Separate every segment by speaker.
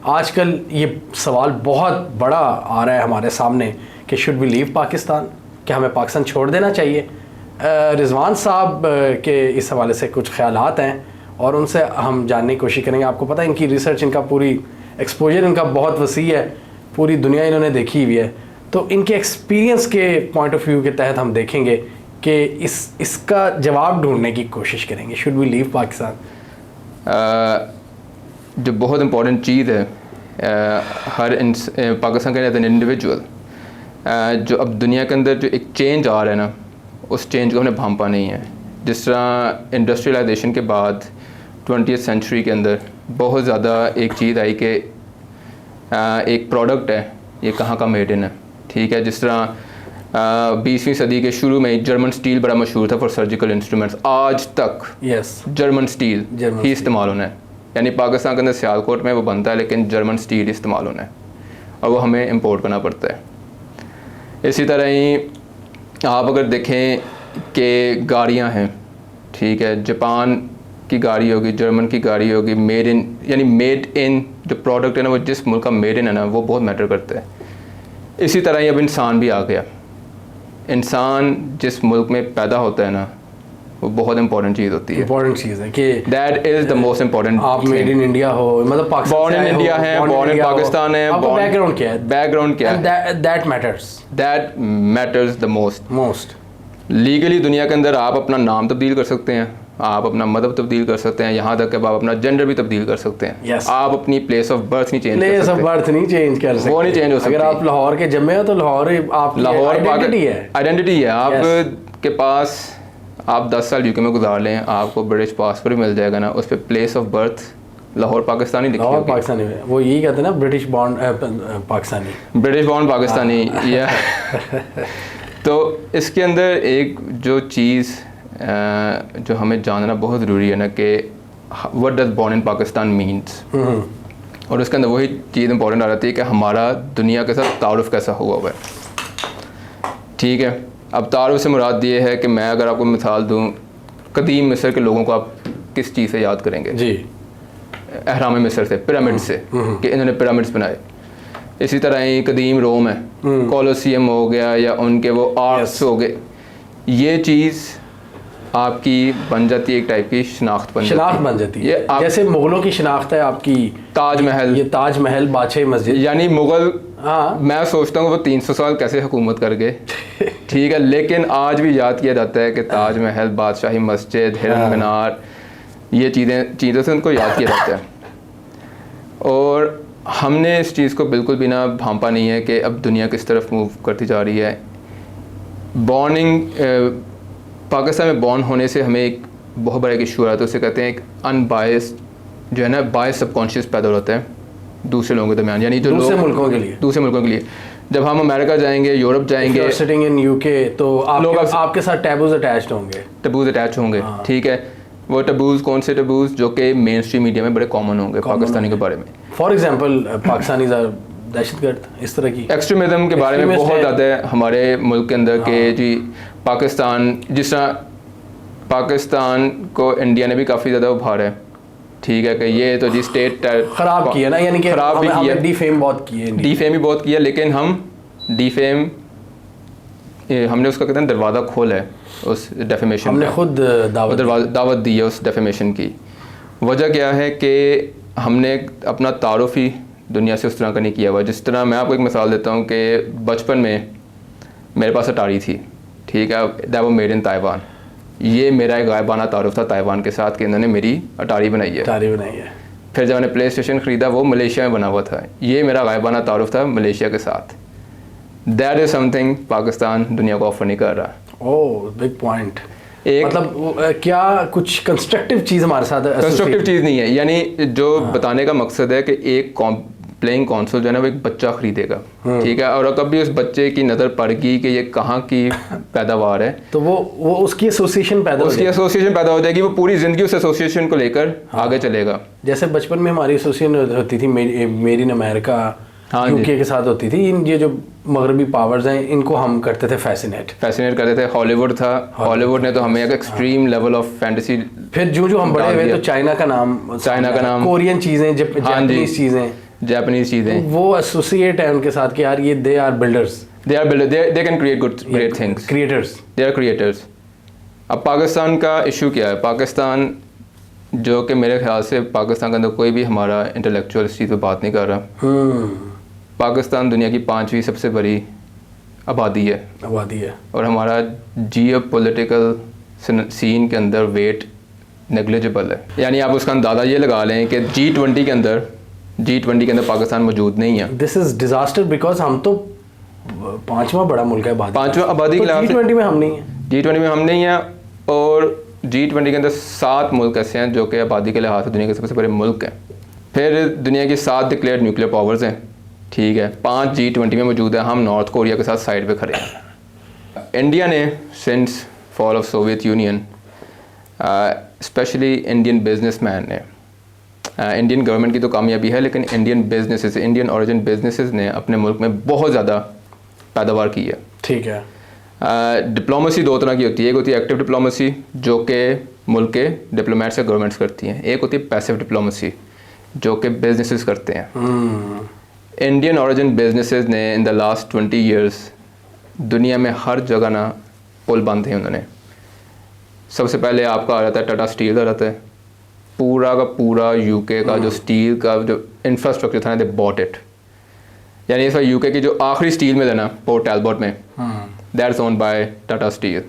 Speaker 1: आजकल ये सवाल बहुत बड़ा आ रहा है हमारे सामने कि शुड वी लीव पाकिस्तान, क्या हमें पाकिस्तान छोड़ देना चाहिए। रिजवान साहब के इस हवाले से कुछ ख्यालात हैं और उनसे हम जानने की कोशिश करेंगे। आपको पता है इनकी रिसर्च, इनका पूरी एक्सपोजर इनका बहुत वसी है, पूरी दुनिया इन्होंने देखी हुई है, तो इनके एक्सपीरियंस के पॉइंट ऑफ व्यू के तहत हम देखेंगे कि इसका जवाब ढूंढने की कोशिश करेंगे। Should we leave Pakistan?
Speaker 2: जो बहुत इम्पोर्टेंट चीज़ है हर पाकिस्तान के एज एन इंडिविजुअल, जो अब दुनिया के अंदर जो एक चेंज आ रहा है ना, उस चेंज को हमने भांपा नहीं है। जिस तरह इंडस्ट्रियलाइजेशन के बाद 20th सेंचुरी के अंदर बहुत ज़्यादा एक चीज़ आई कि एक प्रोडक्ट है, ये कहाँ का मेड इन है, ठीक है। जिस तरह 20वीं सदी के शुरू में जर्मन स्टील बड़ा मशहूर था फॉर सर्जिकल इंस्ट्रूमेंट्स, आज तक जर्मन स्टील ही इस्तेमाल होना है। यानी पाकिस्तान के अंदर सियालकोट में वो बनता है लेकिन जर्मन स्टील इस्तेमाल होना है और वो हमें इंपोर्ट करना पड़ता है। इसी तरह ही आप अगर देखें कि गाड़ियां हैं, ठीक है, जापान की गाड़ी होगी, जर्मन की गाड़ी होगी, मेड इन, यानी मेड इन जो प्रोडक्ट है ना, वो जिस मुल्क का मेड इन है ना, वो बहुत मैटर करता है। इसी तरह ही अब इंसान भी आ गया। इंसान जिस मुल्क में पैदा होता है ना, वो बहुत इंपॉर्टेंट चीज़ होती है।
Speaker 1: इंपॉर्टेंट चीज़ है कि
Speaker 2: that is the most important.
Speaker 1: आप मेड इन इंडिया हो, मतलब पाकिस्तान,
Speaker 2: बॉर्न इन इंडिया है, बॉर्न इन पाकिस्तान है,
Speaker 1: आपका बैकग्राउंड क्या है,
Speaker 2: बैकग्राउंड क्या है,
Speaker 1: that matters
Speaker 2: the most. Legally दुनिया के अंदर आप अपना नाम तब्दील कर सकते हैं, आप अपना मदहब तब्दील कर सकते हैं, यहाँ तक कि आप अपना जेंडर भी तब्दील कर सकते हैं।
Speaker 1: yes.
Speaker 2: आप अपनी प्लेस ऑफ बर्थ नहीं चेंज कर सकते।
Speaker 1: प्लेस ऑफ बर्थ नहीं चेंज कर सकते,
Speaker 2: वो नहीं चेंज हो सकती।
Speaker 1: अगर आप लाहौर के जन्मे हो तो लाहौर आइडेंटिटी है,
Speaker 2: आपके पास आप 10 साल यूके में गुजार लें, आपको ब्रिटिश पासपोर्ट भी मिल जाएगा ना, उस पर place of birth Lahore Pakistani लिखी होगी।
Speaker 1: लाहौर पाकिस्तानी है, वो यही कहते हैं ना, British born Pakistani,
Speaker 2: British born Pakistani. या तो इसके अंदर एक जो चीज़ जो हमें जानना बहुत ज़रूरी है ना कि what does born in Pakistan means, और उसके अंदर वही चीज़ इंपॉर्टेंट आ जाती है कि हमारा दुनिया के साथ तारुफ कैसा हुआ हुआ है, ठीक है। अब तारुफ से मुराद ये है कि मैं अगर आपको मिसाल दूँ, कदीम मिस्र के लोगों को आप किस चीज़ से याद करेंगे?
Speaker 1: जी,
Speaker 2: अहराम मिस्र से, पिरामिड से, कि इन्होंने पिरामिड्स बनाए। इसी तरह ही कदीम रोम है, कोलोसियम हो गया या उनके वो आर्ट्स हो गए। ये चीज़ आपकी बन जाती है, एक टाइप की शनाख्त बन जाती है।
Speaker 1: जैसे मुगलों की शनाख्त है आपकी
Speaker 2: ताजमहल,
Speaker 1: ये ताजमहल, बादशाही मस्जिद,
Speaker 2: यानी मुगल,
Speaker 1: हाँ,
Speaker 2: मैं सोचता हूँ वो 300 साल कैसे हुकूमत कर गए, ठीक है, लेकिन आज भी याद किया जाता है कि ताजमहल, बादशाही मस्जिद, हिरन मीनार, ये चीज़ों से उनको याद किया जाता है। और हमने इस चीज़ को बिल्कुल भी ना भांपा नहीं है कि अब दुनिया किस तरफ मूव करती जा रही है। पाकिस्तान में बॉर्न होने से हमें एक बहुत बड़ा एक इशू आता है, उसे कहते हैं एक अनबायस्ड जो है ना, बायस सबकॉन्शियस पैदा होता है दूसरे लोगों के दरमियान, यानी जो
Speaker 1: दूसरे मुल्कों के लिए जब हम अमेरिका जाएंगे, यूरोप जाएंगे, सिटिंग इन यूके, तो लोग आपके साथ टैबूज अटैच होंगे,
Speaker 2: हाँ। ठीक है, वो टबूज़ कौन से टबूज़ जो कि मेन स्ट्रीम मीडिया में बड़े कॉमन होंगे पाकिस्तानी के बारे में।
Speaker 1: फॉर एग्जांपल पाकिस्तानी दहशतगर्द, इस तरह की
Speaker 2: एक्सट्रीमिज्म के बारे में बहुत ज़्यादा है हमारे मुल्क के अंदर के जी। पाकिस्तान, जिस तरह पाकिस्तान को इंडिया ने भी काफ़ी ज़्यादा उभारा है, ठीक है, कि ये तो जी स्टेट
Speaker 1: ख़राब किया ना, यानी कि
Speaker 2: ख़राब भी किया,
Speaker 1: डिफेम भी बहुत किया,
Speaker 2: लेकिन हम डिफेम हमने उसका कहते हैं दरवाज़ा खोला है उस डेफेमेशन,
Speaker 1: हमने खुद
Speaker 2: दावत दी है उस डेफेमेशन की। वजह क्या है कि हमने अपना तारुफ ही दुनिया से उस तरह का नहीं किया हुआ। जिस तरह मैं आपको एक मिसाल देता हूँ कि बचपन में मेरे पास अटारी थी, ठीक है, that was made in Taiwan. ये मेरा एक गायबाना तारुफ था ताइवान के साथ कि इन्होंने मेरी अटारी बनाई है। फिर जब मैंने प्ले स्टेशन ख़रीदा वो मलेशिया में बना हुआ था, ये मेरा गायबाना तारुफ था मलेशिया के साथ। दैट इज़ समथिंग पाकिस्तान दुनिया को ऑफर नहीं कर रहा।
Speaker 1: ओह, बिग पॉइंट। मतलब क्या कुछ कंस्ट्रक्टिव चीज़ हमारे साथ,
Speaker 2: कंस्ट्रक्टिव चीज़ नहीं है, यानी जो बताने का मकसद है कि एक प्लेइंग कंसोल जो है ना वो एक बच्चा खरीदेगा, ठीक है, और कभी उस बच्चे की नज़र पड़ गई कि ये कहाँ की पैदावार है,
Speaker 1: तो वो उसकी एसोसिएशन
Speaker 2: पैदा हो जाएगी, वो पूरी ज़िंदगी उस एसोसिएशन को लेकर आगे चलेगा।
Speaker 1: जैसे बचपन में हमारी एसोसिएशन होती थी मेड इन अमेरिका, यूके के साथ होती थी। ये जो मगरबी पावर्स हैं इनको हम करते थे फैसिनेट करते थे। हॉलीवुड था, हॉलीवुड ने तो हमें एक एक्सट्रीम लेवल ऑफ फैंटेसी, फिर जो हम बड़े हुए तो चाइना का नाम, कोरियन चीज़ें, जापानीज चीज़ें,
Speaker 2: जापानीज़ चीज़ें,
Speaker 1: वो एसोसिएट है उनके साथ कि यार ये they are builders,
Speaker 2: they can create great things,
Speaker 1: creators,
Speaker 2: they are creators. अब पाकिस्तान का इशू क्या है? पाकिस्तान जो कि मेरे ख्याल से पाकिस्तान के अंदर कोई भी हमारा इंटेलेक्चुअल इस चीज़ पर बात नहीं कर रहा। पाकिस्तान दुनिया की 5वीं सबसे बड़ी आबादी है और हमारा जियो पॉलिटिकल सीन के अंदर वेट नेग्लिजिबल है। यानी आप उसका अंदाज़ा ये लगा लें कि G20 के अंदर पाकिस्तान मौजूद नहीं है।
Speaker 1: दिस इज डिजास्टर बिकॉज हम तो 5वां बड़ा मुल्क है,
Speaker 2: 5वां आबादी के लिहाज से
Speaker 1: G20 में हम नहीं है।
Speaker 2: G20 में हम नहीं हैं और G20 के अंदर 7 मुल्क ऐसे हैं जो कि आबादी के लिहाज से दुनिया के सबसे बड़े मुल्क हैं। फिर दुनिया की 7 डिक्लेयर्ड न्यूक्लियर पावर्स हैं, ठीक है, 5 G20 में मौजूद है। हम नॉर्थ कोरिया के साथ साइड पे खड़े हैं। इंडिया ने since fall of Soviet union, specially Indian businessman ने, इंडियन गवर्नमेंट की तो कामयाबी है, लेकिन इंडियन ओरिजिन बिजनेसेस ने अपने मुल्क में बहुत ज़्यादा पैदावार की है।
Speaker 1: ठीक है।
Speaker 2: डिप्लोमेसी 2 तरह की होती है। एक होती है एक्टिव डिप्लोमेसी जो कि मुल्क के डिप्लोमेट्स या गवर्नमेंट्स करती हैं। एक होती है पैसिव डिप्लोमेसी जो कि बिजनेसेस करते हैं। इंडियन ओरिजिन बिजनेसेस ने इन द लास्ट 20 ईयर्स दुनिया में हर जगह ना पुल बांधे हैं उन्होंने। सबसे पहले आपका आ जाता है टाटा स्टील आ जाता है, पूरा का पूरा यूके का जो स्टील का जो इंफ्रास्ट्रक्चर था ना, दे बॉट इट। यानी इस यूके की जो आखिरी स्टील मिल है ना पोर्ट टैलबॉट में, that's owned by Tata steel.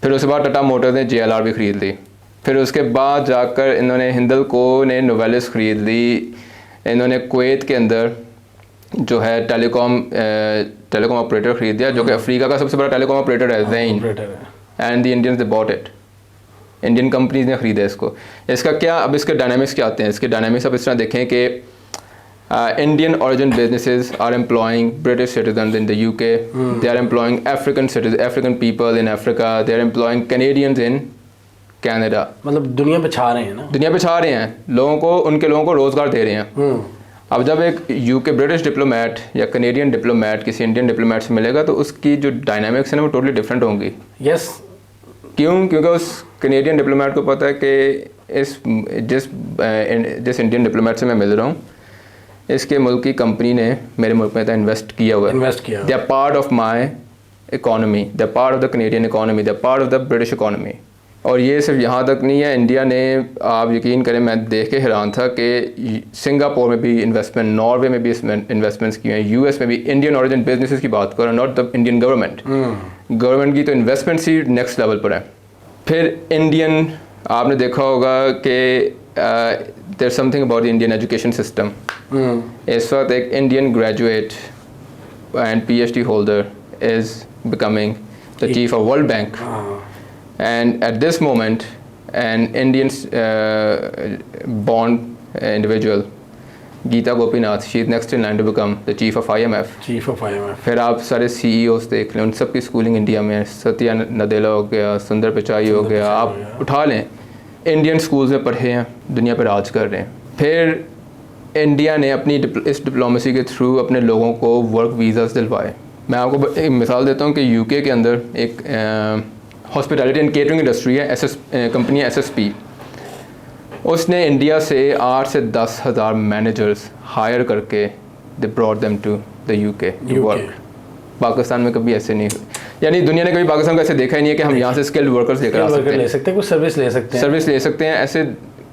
Speaker 2: फिर उसके बाद टाटा मोटर्स ने JLR भी ख़रीद ली। फिर उसके बाद जाकर इन्होंने हिंदल्को ने नोवेलिस ख़रीद ली। इन्होंने कुवैत के अंदर जो है टेलीकॉम ऑपरेटर ख़रीद दिया जो कि अफ्रीका का सबसे बड़ा टेलीकॉम ऑपरेटर है, Zain, and the Indians they bought it. Indian companies ने ख़रीदा इसको। इसका क्या, अब इसके डायनामिक्स क्या आते हैं? इसके डायनामिक्स आप इस तरह देखें कि Indian origin businesses are employing British citizen in the UK, they are employing African people in Africa, they are employing Canadians in Canada.
Speaker 1: मतलब दुनिया पे छा रहे हैं ना,
Speaker 2: दुनिया पे छा रहे हैं, उनके लोगों को रोज़गार दे रहे हैं। अब जब एक UK ब्रिटिश डिप्लोमेट या कनेडियन डिप्लोमेट किसी इंडियन डिप्लोमेट से मिलेगा तो उसकी जो डायनामिक्स है ना वो टोटली डिफरेंट होंगी।
Speaker 1: यस।
Speaker 2: क्यों? क्योंकि उस कनेडियन डिप्लोमेट को पता है कि जिस इंडियन डिप्लोमेट से मैं मिल रहा हूँ इसके मुल्क की कंपनी ने मेरे मुल्क में इन्वेस्ट किया हुआ है। They are part of my economy, they are part of the Canadian economy, they are part of the British economy. और ये सिर्फ यहाँ तक नहीं है, इंडिया ने, आप यकीन करें मैं देख के हैरान था कि सिंगापुर में भी इन्वेस्टमेंट, नॉर्वे में भी इन्वेस्टमेंट्स किए हैं, US में भी। इंडियन ओरिजिन बिजनेसेस की बात करो, not the Indian government. Government की तो इन्वेस्टमेंट्स ही नेक्स्ट लेवल पर है। फिर इंडियन, आपने देखा होगा कि there something about the Indian education system. इस वक्त एक Indian graduate and PhD holder is becoming the chief of World Bank. And at this moment, an Indian born individual, Geeta Gopinath, she is next in line to become the chief of IMF. फिर आप सारे CEOs देख लें, उन सब की schooling India में, सत्या नदेला हो गया, सुंदर पिचाई हो गया, आप उठा लें, इंडियन स्कूल्स में पढ़े हैं, दुनिया पर राज कर रहे हैं। फिर इंडिया ने अपनी इस डिप्लोमेसी के थ्रू अपने लोगों को वर्क वीज़ास दिलवाए। मैं आपको एक मिसाल देता हूँ कि UK के अंदर एक हॉस्पिटैलिटी एंड केटरिंग इंडस्ट्री है, कंपनी SSP। उसने इंडिया से 8 से 10 हज़ार मैनेजर्स हायर करके they brought them to the UK to work. Pakistan में कभी ऐसे नहीं, यानी दुनिया ने कभी पाकिस्तान को ऐसे देखा ही नहीं है कि हम यहाँ से स्किल्ड वर्कर्स लेकर आ सकते हैं,
Speaker 1: कुछ सर्विस ले सकते हैं। ऐसे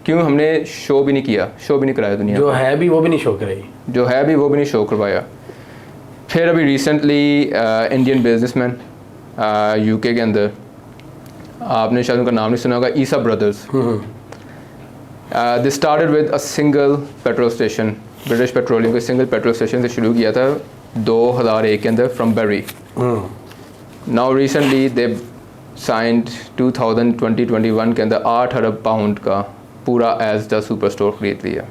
Speaker 2: क्यों हमने शो भी नहीं कराया दुनिया
Speaker 1: जो है भी वो भी नहीं शो करवाया। फिर अभी रिसेंटली इंडियन बिजनेसमैन UK के अंदर, आपने शायद उनका नाम नहीं सुना होगा, Issa brothers. They started with a single petrol station, British Petroleum के सिंगल पेट्रोल स्टेशन से शुरू किया था 2001 के अंदर फ्रॉम बरी। नाउ रिसेंटली दे साइंड 2021 के अंदर 8 अरब पाउंड का पूरा एज द सुपर स्टोर खरीद लिया।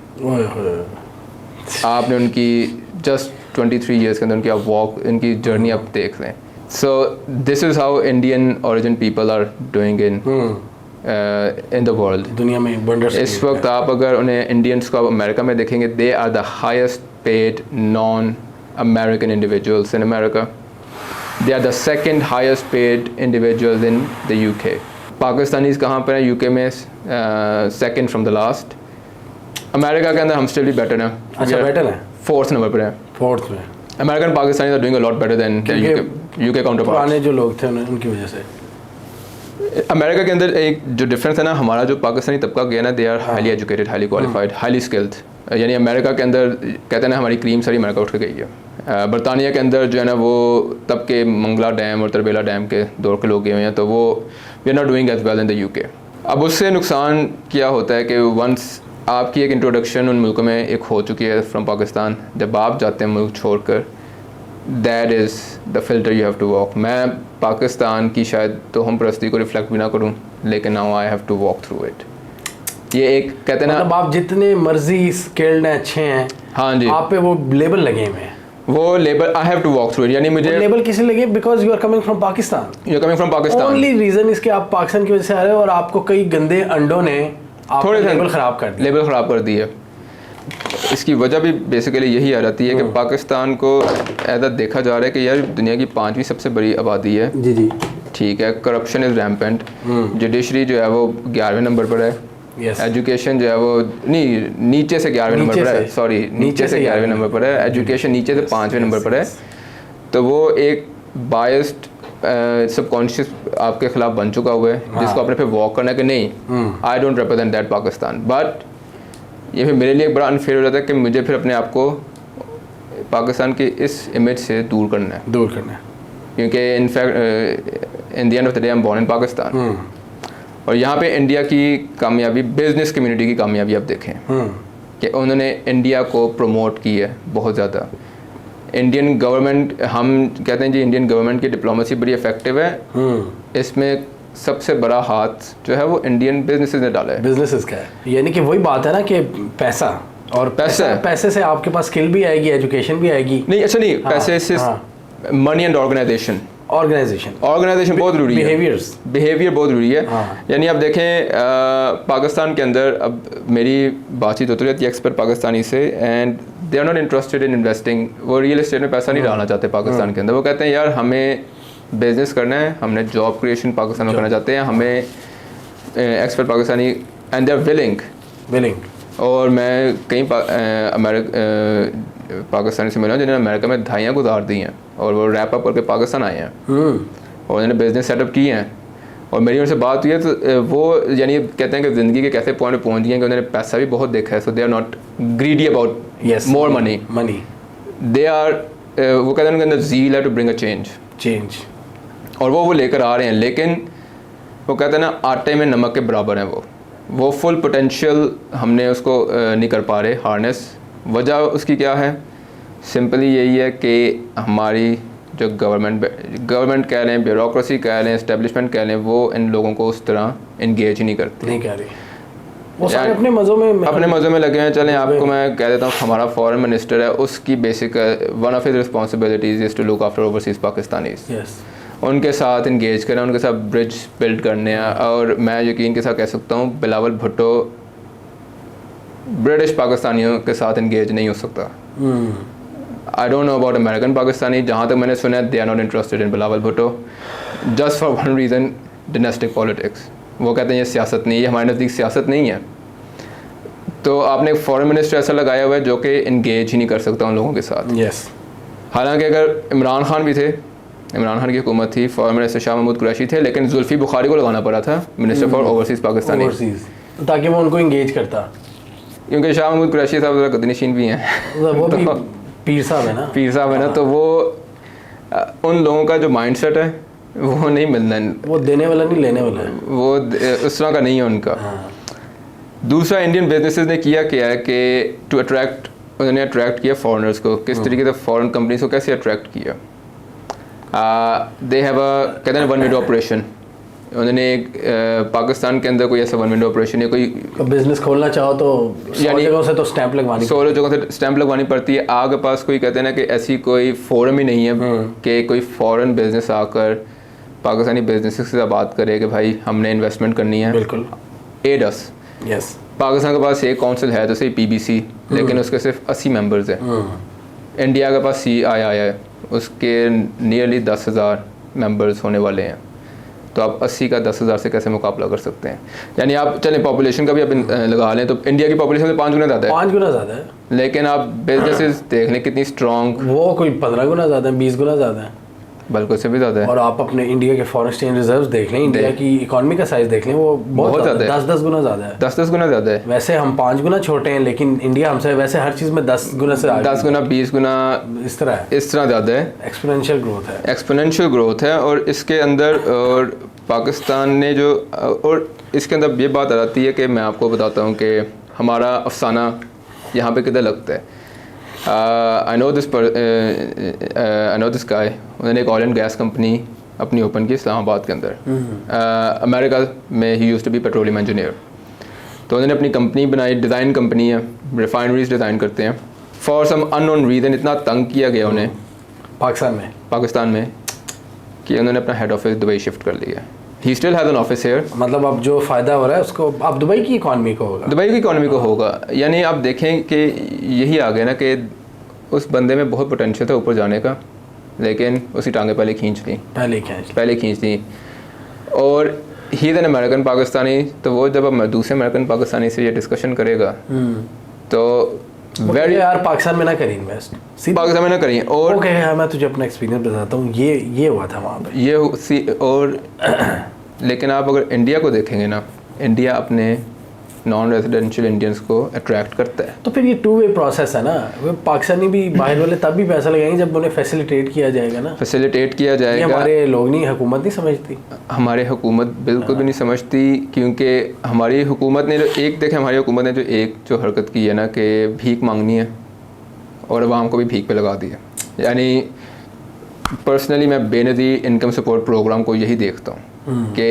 Speaker 1: आपने उनकी जस्ट 23 ईयर्स के अंदर उनकी आप इनकी जर्नी आप देख लें। So this is how Indian origin people are doing in the world. दुनिया में wonders।
Speaker 2: इस वक्त आप अगर उन्हें इंडियंस को अमेरिका में देखेंगे, they are the highest paid non-American individuals in America. They are the second highest paid individuals in the UK. Pakistanis कहाँ पर हैं UK में? Second from the last. America के अंदर हम स्टिल भी बेटर हैं।
Speaker 1: अच्छा, बेटर है,
Speaker 2: 4th नंबर पर है।
Speaker 1: 4th में।
Speaker 2: American Pakistani are doing a lot better than UK counterpart.
Speaker 1: पुराने जो लोग थे उनकी वजह से
Speaker 2: अमेरिका के अंदर एक जो डिफरेंस है ना, हमारा जो पाकिस्तानी तबका गया ना, they are highly educated, highly qualified, highly skilled. यानी अमेरिका के अंदर कहते हैं ना हमारी क्रीम सारी अमेरिका उठ के गई है। बरतानिया के अंदर जो है ना वो तब के मंगला डैम और तरबेला डैम के दौर के लोग गए हुए हैं, तो वो we are not doing as well in the UK. अब उससे नुकसान क्या होता है कि वंस आपकी एक इंट्रोडक्शन उन मुल्कों में एक हो चुकी है फ्रॉम पाकिस्तान, जब आप जाते हैं मुल्क छोड़कर, that is the filter you have to walk. मैं पाकिस्तान की शायद तो हम परस्ती को रिफ्लेक्ट भी ना करूं, लेकिन now I have to walk through it. ये एक कहते हैं ना,
Speaker 1: मतलब आप जितने मर्जी स्किल्ड हैं, अच्छे हैं,
Speaker 2: हाँ जी,
Speaker 1: आप पे वो लेबल लगे हुए हैं।
Speaker 2: वो label I have to walk through it, यानी मुझे
Speaker 1: लेबल किसे लगे? Because you are coming from Pakistan.
Speaker 2: You are coming from Pakistan.
Speaker 1: Only reason इसके आप पाकिस्तान की वजह से आ रहे हो और आपको कई गंदे अंडों ने
Speaker 2: थोड़े
Speaker 1: लेबल खराब कर दिया।
Speaker 2: लेबल ख़राब कर दी है। इसकी वजह भी बेसिकली यही आ जाती है कि पाकिस्तान को ऐसा देखा जा रहा है कि यार दुनिया की 5वीं सबसे बड़ी आबादी है।
Speaker 1: जी जी,
Speaker 2: ठीक है, करप्शन इज़ रैम्पेंट, जुडिशरी जो है वो 11वें नंबर पर है,
Speaker 1: यस,
Speaker 2: एजुकेशन जो है वो नीचे से 11वें नंबर पर है, सॉरी नीचे से 11वें नंबर पर है, एजुकेशन नीचे से 5वें नंबर पर है। तो वो एक बायस्ड सबकॉन्शियस आपके खिलाफ बन चुका हुआ है, जिसको आपने फिर वॉक करना है कि नहीं, I don't represent that Pakistan. But ये फिर मेरे लिए एक बड़ा अनफेयर हो जाता है कि मुझे फिर अपने आप को पाकिस्तान की इस इमेज से दूर करना है, क्योंकि in fact in the end of the day I am born in Pakistan. और यहाँ पे इंडिया की कामयाबी, बिजनेस कम्युनिटी की कामयाबी आप देखें कि उन्होंने इंडिया को प्रमोट की है बहुत ज़्यादा। इंडियन गवर्नमेंट, हम कहते हैं जी इंडियन गवर्नमेंट की डिप्लोमेसी बड़ी इफेक्टिव है, इसमें सबसे बड़ा हाथ जो है वो इंडियन बिजनेसेस ने डाला है।
Speaker 1: बिजनेसेस का है, यानी कि वही बात है ना कि पैसा और पैसे से आपके पास स्किल भी आएगी, एजुकेशन भी आएगी।
Speaker 2: नहीं अच्छा नहीं, पैसे से मनी एंड ऑर्गेनाइजेशन बहुत ज़रूरी है, बिहेवियर बहुत ज़रूरी है। यानी आप देखें पाकिस्तान के अंदर, अब मेरी बातचीत होती रहती है एक्सपर्ट पाकिस्तानी से, and they are not interested in investing. वो रियल एस्टेट में पैसा नहीं डालना चाहते पाकिस्तान के अंदर। वो कहते हैं यार हमें बिजनेस करना है, हमने जॉब क्रिएशन पाकिस्तान में करना चाहते हैं, हमें expert Pakistani and they are willing. और मैं कई पाकिस्तानी से मिला जिन्होंने अमेरिका में दहाइयाँ गुजार दी हैं और वो रैप अप करके पाकिस्तान आए हैं और उन्होंने बिजनेस सेटअप किए हैं। और मेरी उनसे बात हुई है तो वो यानी कहते हैं कि ज़िंदगी के कैसे पॉइंट पे पहुँच गए हैं कि उन्होंने पैसा भी बहुत देखा है। So they are not greedy about more money, they are वो कहते हैं उनके अंदर ज़ील है टू ब्रिंग अ चेंज, और वो लेकर आ रहे हैं। लेकिन वो कहते हैं ना आटे में नमक के बराबर हैं वो फुल पोटेंशियल हमने उसको नहीं कर पा रहे हार्नेस। वजह उसकी क्या है? सिंपली यही है कि हमारी जो गवर्नमेंट कह लें, ब्यूरोक्रेसी कह लें, एस्टेब्लिशमेंट कह लें, वो इन लोगों को उस तरह इंगेज ही नहीं करती,
Speaker 1: नहीं कर रही। वो सारे अपने मज़ों में
Speaker 2: लगे हैं। चलें आपको मैं कह देता हूँ, हमारा फॉरेन मिनिस्टर है, उसकी basic one of his responsibilities is to look after overseas Pakistanis. उनके साथ इंगेज करना, उनके साथ ब्रिज बिल्ड करने हैं। और मैं यकीन के साथ कह सकता हूँ बिलावल भुट्टो ब्रिटिश पाकिस्तानियों के साथ इंगेज नहीं हो सकता। I don't know about American Pakistani, जहाँ तक मैंने सुना है they are not interested in Bilawal Bhutto just for one reason, dynastic politics. वो कहते हैं ये सियासत नहीं है, हमारे नज़दीक सियासत नहीं है। तो आपने एक फॉरेन मिनिस्टर ऐसा लगाया हुआ है जो कि इंगेज ही नहीं कर सकता उन लोगों के साथ। हालांकि अगर इमरान खान भी थे, इमरान खान की हुकूमत थी, फॉरेन मिनिस्टर शाह महमूद कुरैशी थे, लेकिन जुल्फी बुखारी को लगाना पड़ा था मिनिस्टर फॉर ओवरसीज़ पाकिस्तानी,
Speaker 1: ताकि वो उनको इंगेज करता,
Speaker 2: क्योंकि शाह महमूद कुरैशी साहब ज़रा गद्दीनशीन भी हैं।
Speaker 1: वो भी पीर साहब है ना, तो
Speaker 2: वो उन लोगों का जो माइंडसेट है वो नहीं मिलना है,
Speaker 1: वो देने वाला नहीं लेने वाला है,
Speaker 2: वो उस तरह का नहीं है उनका। दूसरा इंडियन बिजनेसेस ने किया क्या है कि टू अट्रैक्ट, उन्होंने अट्रैक्ट किया फॉरेनर्स को। किस तरीके से फॉरेन कंपनीज को कैसे अट्रैक्ट किया? दे हैव अ कहते हैं वन विंडो ऑपरेशन। उन्होंने एक पाकिस्तान के अंदर कोई ऐसा वन विंडो ऑपरेशन है, कोई
Speaker 1: बिजनेस खोलना चाहो तो 100 जगहों से तो स्टैंप लगवानी,
Speaker 2: 16 जगहों से स्टैंप लगवानी पड़ती है। आपके पास कोई कहते हैं ना कि ऐसी कोई फोरम ही नहीं है कि कोई फॉरेन बिजनेस आकर पाकिस्तानी बिजनेस के साथ बात करे कि भाई हमने इन्वेस्टमेंट करनी है।
Speaker 1: बिल्कुल,
Speaker 2: एडस पाकिस्तान के पास एक काउंसिल है तो सही PBC, लेकिन उसके सिर्फ 80 मेंबर्स हैं। इंडिया के पास CII है, उसके नियरली 10,000 मेंबर्स होने वाले हैं। तो आप 80 का 10,000 से कैसे मुकाबला कर सकते हैं। यानी आप चलें पॉपुलेशन का भी आप लगा लें तो इंडिया की पॉपुलेशन से 5 गुना ज़्यादा है,
Speaker 1: 5 गुना ज़्यादा है,
Speaker 2: लेकिन आप बिजनेसेस देख लें कितनी स्ट्रॉन्ग,
Speaker 1: वो कोई 15 गुना ज़्यादा है, 20 गुना ज़्यादा है,
Speaker 2: बल्कि उससे भी ज़्यादा है।
Speaker 1: और आप अपने इंडिया के फॉरेन एक्सचेंज रिजर्व्स देख लें, इंडिया की इकोनॉमी का साइज देख लें, वो बहुत ज़्यादा है, 10-10 गुना ज़्यादा है,
Speaker 2: 10-10 गुना ज़्यादा है।
Speaker 1: वैसे हम 5 गुना छोटे हैं, लेकिन इंडिया हमसे वैसे हर चीज़ में 10 गुना से
Speaker 2: 10 गुना 20 गुना
Speaker 1: इस तरह है,
Speaker 2: इस तरह ज़्यादा है,
Speaker 1: एक्सपोनेंशियल ग्रोथ है,
Speaker 2: एक्सपोनेंशियल ग्रोथ है। और इसके अंदर और पाकिस्तान ने जो और इसके अंदर ये बात आ जाती है कि मैं आपको बताता हूँ कि हमारा अफसाना यहाँ पे किधर लगता है। आई नो दिस गाय, उन्होंने एक ऑयल एंड गैस कंपनी अपनी ओपन की इस्लामाबाद के अंदर, अमेरिका में ही used to be petroleum engineer. तो उन्होंने अपनी कंपनी बनाई, डिज़ाइन कंपनी है, रिफाइनरीज डिज़ाइन करते हैं। फॉर सम अननोन रीज़न इतना तंग किया गया उन्हें पाकिस्तान में कि उन्होंने अपना हेड ऑफिस दुबई शिफ्ट कर लिया। He still has an office here.
Speaker 1: मतलब अब जो फ़ायदा हो रहा है उसको अब दुबई की इकॉनमी को होगा,
Speaker 2: दुबई की इकॉनमी को होगा। यानी आप देखें कि यही आ गया ना कि उस बंदे में बहुत पोटेंशियल था ऊपर जाने का, लेकिन उसकी टांगें पहले खींच ली। और he is an American Pakistani, तो वो जब अब दूसरे अमेरिकन पाकिस्तानी से ये डिस्कशन करेगा तो
Speaker 1: वेरी यार पाकिस्तान में ना करी इन्वेस्ट,
Speaker 2: पाकिस्तान में ना करी। और
Speaker 1: ओके हाँ, मैं तुझे अपना एक्सपीरियंस बताता हूँ, ये हुआ था वहाँ पे
Speaker 2: और लेकिन आप अगर इंडिया को देखेंगे ना, इंडिया अपने नॉन रेजिडेंशियल इंडियंस को अट्रैक्ट करता है।
Speaker 1: तो फिर ये 2 वे प्रोसेस है ना, वो पाकिस्तानी भी बाहर वाले तब भी पैसा लगाएंगे जब उन्हें फैसिलिटेट किया जाएगा ना,
Speaker 2: फैसिलिटेट किया जाएगा।
Speaker 1: हमारे लोग नहीं, हुकूमत नहीं समझती,
Speaker 2: हमारी हुकूमत बिल्कुल भी नहीं समझती, क्योंकि हमारी हुकूमत ने हमारी हुकूमत ने जो हरकत की है ना कि भीख मांगनी है और अवाम को भी भीख पे लगा दी है। यानी पर्सनली मैं बेनज़ीर इनकम सपोर्ट प्रोग्राम को यही देखता हूँ कि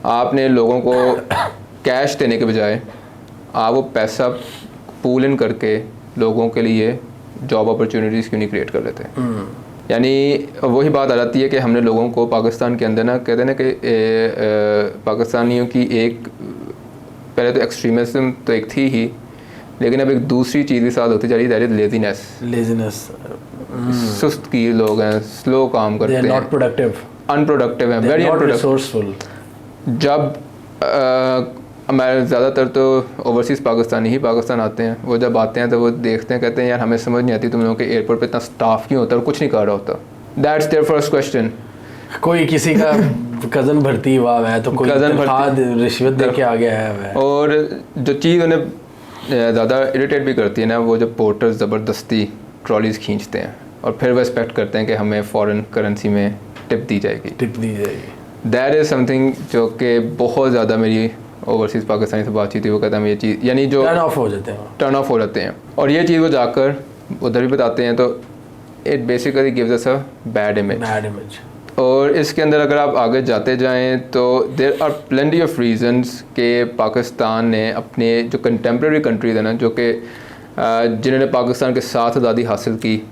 Speaker 2: आपने लोगों को कैश देने के बजाय आप वो पैसा पूल इन करके लोगों के लिए जॉब अपॉर्चुनिटीज़ क्यों नहीं क्रिएट कर लेते। यानी वही बात आ जाती है कि हमने लोगों को पाकिस्तान के अंदर ना कहते हैं ना कि पाकिस्तानियों की एक पहले तो एक्सट्रीमिज्म तो एक थी ही, लेकिन अब एक दूसरी चीज़ भी साथ होती जा रही है, दैट इज़ लेजीनेस। सुस्त की लोग हैं, स्लो काम करते हैं,
Speaker 1: नॉट प्रोडक्टिव,
Speaker 2: अनप्रोडक्टिव हैं, वेरी
Speaker 1: रिसोर्सफुल।
Speaker 2: जब हमारे ज़्यादातर तो ओवरसीज़ पाकिस्तानी ही पाकिस्तान आते हैं, वो जब आते हैं तो वो देखते हैं, कहते हैं यार हमें समझ नहीं आती तुम लोगों के एयरपोर्ट पे इतना स्टाफ क्यों होता है और कुछ नहीं कर रहा होता। That's their first question.
Speaker 1: कोई किसी का कज़न भर्ती हुआ है तो कोई रिश्वत दे के आ गया है।
Speaker 2: और जो चीज़ उन्हें ज़्यादा इरिटेट भी करती है ना, वो जब पोर्टर्स ज़बरदस्ती ट्रॉलीज़ खींचते हैं और फिर वो एक्सपेक्ट करते हैं कि हमें फ़ॉरेन करेंसी में टिप दी जाएगी। दैट इज़ समथिंग जो कि बहुत ज़्यादा मेरी ओवरसीज़ पाकिस्तानी से बातचीत थी। वो कहता है ये चीज़, यानी जो टर्न ऑफ हो जाते हैं और ये चीज़ वो जाकर उधर भी बताते हैं, तो it basically gives us a bad image. और इसके अंदर अगर आप आगे जाते जाएं तो there are plenty of reasons कि पाकिस्तान ने अपने जो कंटेम्प्रेरी कंट्रीज़ हैं ना, जो कि जिन्होंने पाकिस्तान के साथ आज़ादी हासिल की,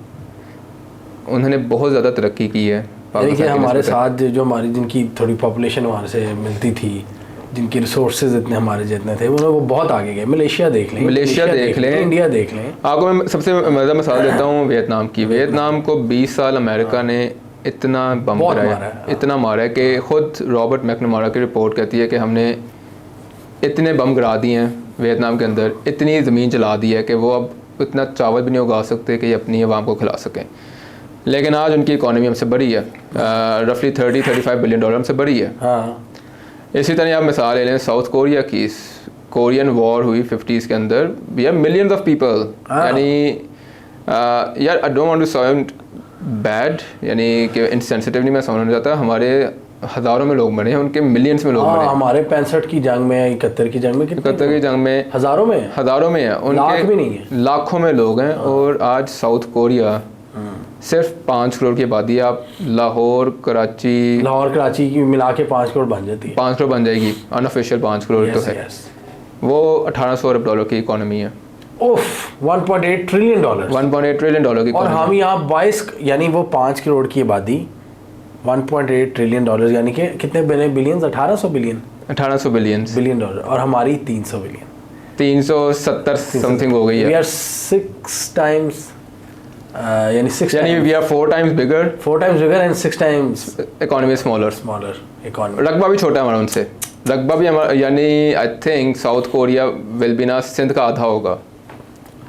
Speaker 2: उन्होंने बहुत ज़्यादा तरक्की की है।
Speaker 1: देखिए हमारे साथ जो हमारी जिनकी थोड़ी पॉपुलेशन वहाँ से मिलती थी, जिनकी रिसोर्सेज इतने हमारे जितने थे, वो बहुत आगे गए। मलेशिया देख लें, इंडिया देख लें।
Speaker 2: आपको मैं सबसे मज़ा मिसाल देता हूँ वियतनाम की। वियतनाम को 20 साल अमेरिका ने इतना बम गिराया, इतना मारा है कि खुद रॉबर्ट मैकनमारा की रिपोर्ट कहती है कि हमने इतने बम गिरा दिए हैं वियतनाम के अंदर, इतनी ज़मीन जला दी है कि वो अब इतना चावल भी नहीं उगा सकते कि अपनी आवाम को खिला सकें। लेकिन आज उनकी इकॉनमी हमसे बड़ी है, रफली 30-35 बिलियन डॉलर हमसे बड़ी है। इसी तरह आप मिसाल ले लें साउथ कोरिया की, कोरियन वॉर हुई 50s के अंदर, we are millions of people. यानी यार I don't want to sound bad, यानी कि इनसेंसिटिव नहीं मैं समझना चाहता, हमारे हज़ारों में लोग मरे हैं, उनके मिलियंस में लोग मरे।
Speaker 1: हमारे 65 की जंग में, 71 की जंग में,
Speaker 2: 71 की जंग में हज़ारों में है,
Speaker 1: उनके भी नहीं है,
Speaker 2: लाखों में लोग हैं। और आज साउथ कोरिया सिर्फ 5 करोड़ की आबादी, आप लाहौर कराची
Speaker 1: की मिला के 5 करोड़ बन जाती है,
Speaker 2: 5 करोड़ बन जाएगी, अनऑफिशियल 5 करोड़ तो है। वो 1800 अरब डॉलर की इकोनॉमी है।
Speaker 1: 1.8 ट्रिलियन डॉलर की, और हम यहाँ 22, यानी वो 5 करोड़ की आबादी, 1.8 ट्रिलियन डॉलर, यानी कि कितने बिलियन? 1800 बिलियन डॉलर, और हमारी 300 बिलियन,
Speaker 2: 370 समथिंग हो गई है।
Speaker 1: वी आर 6 टाइम्स यानी 6
Speaker 2: यानी we are 4 times bigger,
Speaker 1: 4 times bigger and 6 times
Speaker 2: economy smaller.
Speaker 1: smaller economy.
Speaker 2: रकबा भी छोटा है हमारा उनसे, रकबा भी हमारा, यानी I think south Korea will be ना सिंध का आधा होगा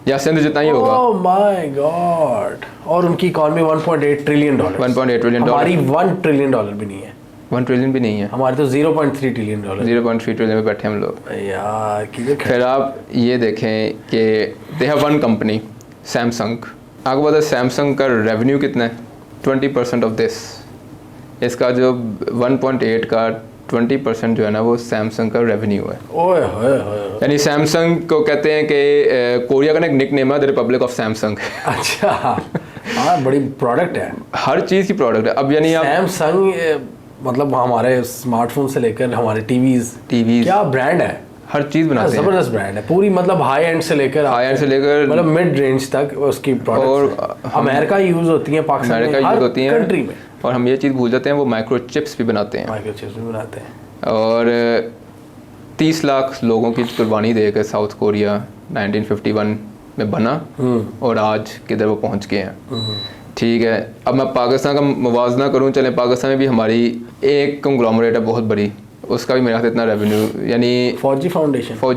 Speaker 2: या सिंध जितना ही होगा।
Speaker 1: Oh my God! और उनकी economy 1.8 trillion dollar.
Speaker 2: 1.8 trillion dollar,
Speaker 1: हमारी 1 ट्रिलियन डॉलर भी नहीं है।
Speaker 2: 1 ट्रिलियन भी नहीं है,
Speaker 1: हमारे तो 0.3 ट्रिलियन डॉलर।
Speaker 2: 0.3 ट्रिलियन में बैठे हम लोग।
Speaker 1: यार किधर
Speaker 2: फिर आप ये देखें कि they have one company Samsung, आपको पता है सैमसंग का रेवेन्यू कितना है? 20% ऑफ दिस, इसका जो 1.8 का 20% जो है ना वो सैमसंग का रेवेन्यू है।
Speaker 1: ओए होए होए।
Speaker 2: यानी सैमसंग को कहते हैं कि कोरिया का ना एक निक नेम है द रिपब्लिक ऑफ सैमसंग।
Speaker 1: अच्छा हाँ, बड़ी प्रोडक्ट है,
Speaker 2: हर चीज़ की प्रोडक्ट है। अब यानी आप
Speaker 1: सैमसंग मतलब हमारे स्मार्टफोन से लेकर हमारे टीवीज क्या ब्रांड है,
Speaker 2: हर चीज़ बनाते हैं,
Speaker 1: जबरदस्त ब्रांड है पूरी, मतलब हाई एंड से लेकर मतलब मिड रेंज तक उसकी प्रोडक्ट्स और अमेरिका यूज़ होती हैं, पाकिस्तान में,
Speaker 2: यूज़ होती हैं
Speaker 1: कंट्री में।
Speaker 2: और हम ये चीज़ भूल जाते हैं वो माइक्रो चिप्स भी बनाते हैं,
Speaker 1: माइक्रोचिप्स भी बनाते हैं।
Speaker 2: और 30 लाख लोगों की कुर्बानी देकर साउथ कोरिया 1951 में बना और आज किधर वो पहुंच गए हैं। ठीक है, अब मैं पाकिस्तान का मुवाजना करूं, चलें पाकिस्तान में भी हमारी एक कंग्लोमरेट है बहुत बड़ी, उसका भी मेरे ख्याल इतना रेवेन्यू, यानी
Speaker 1: फौजी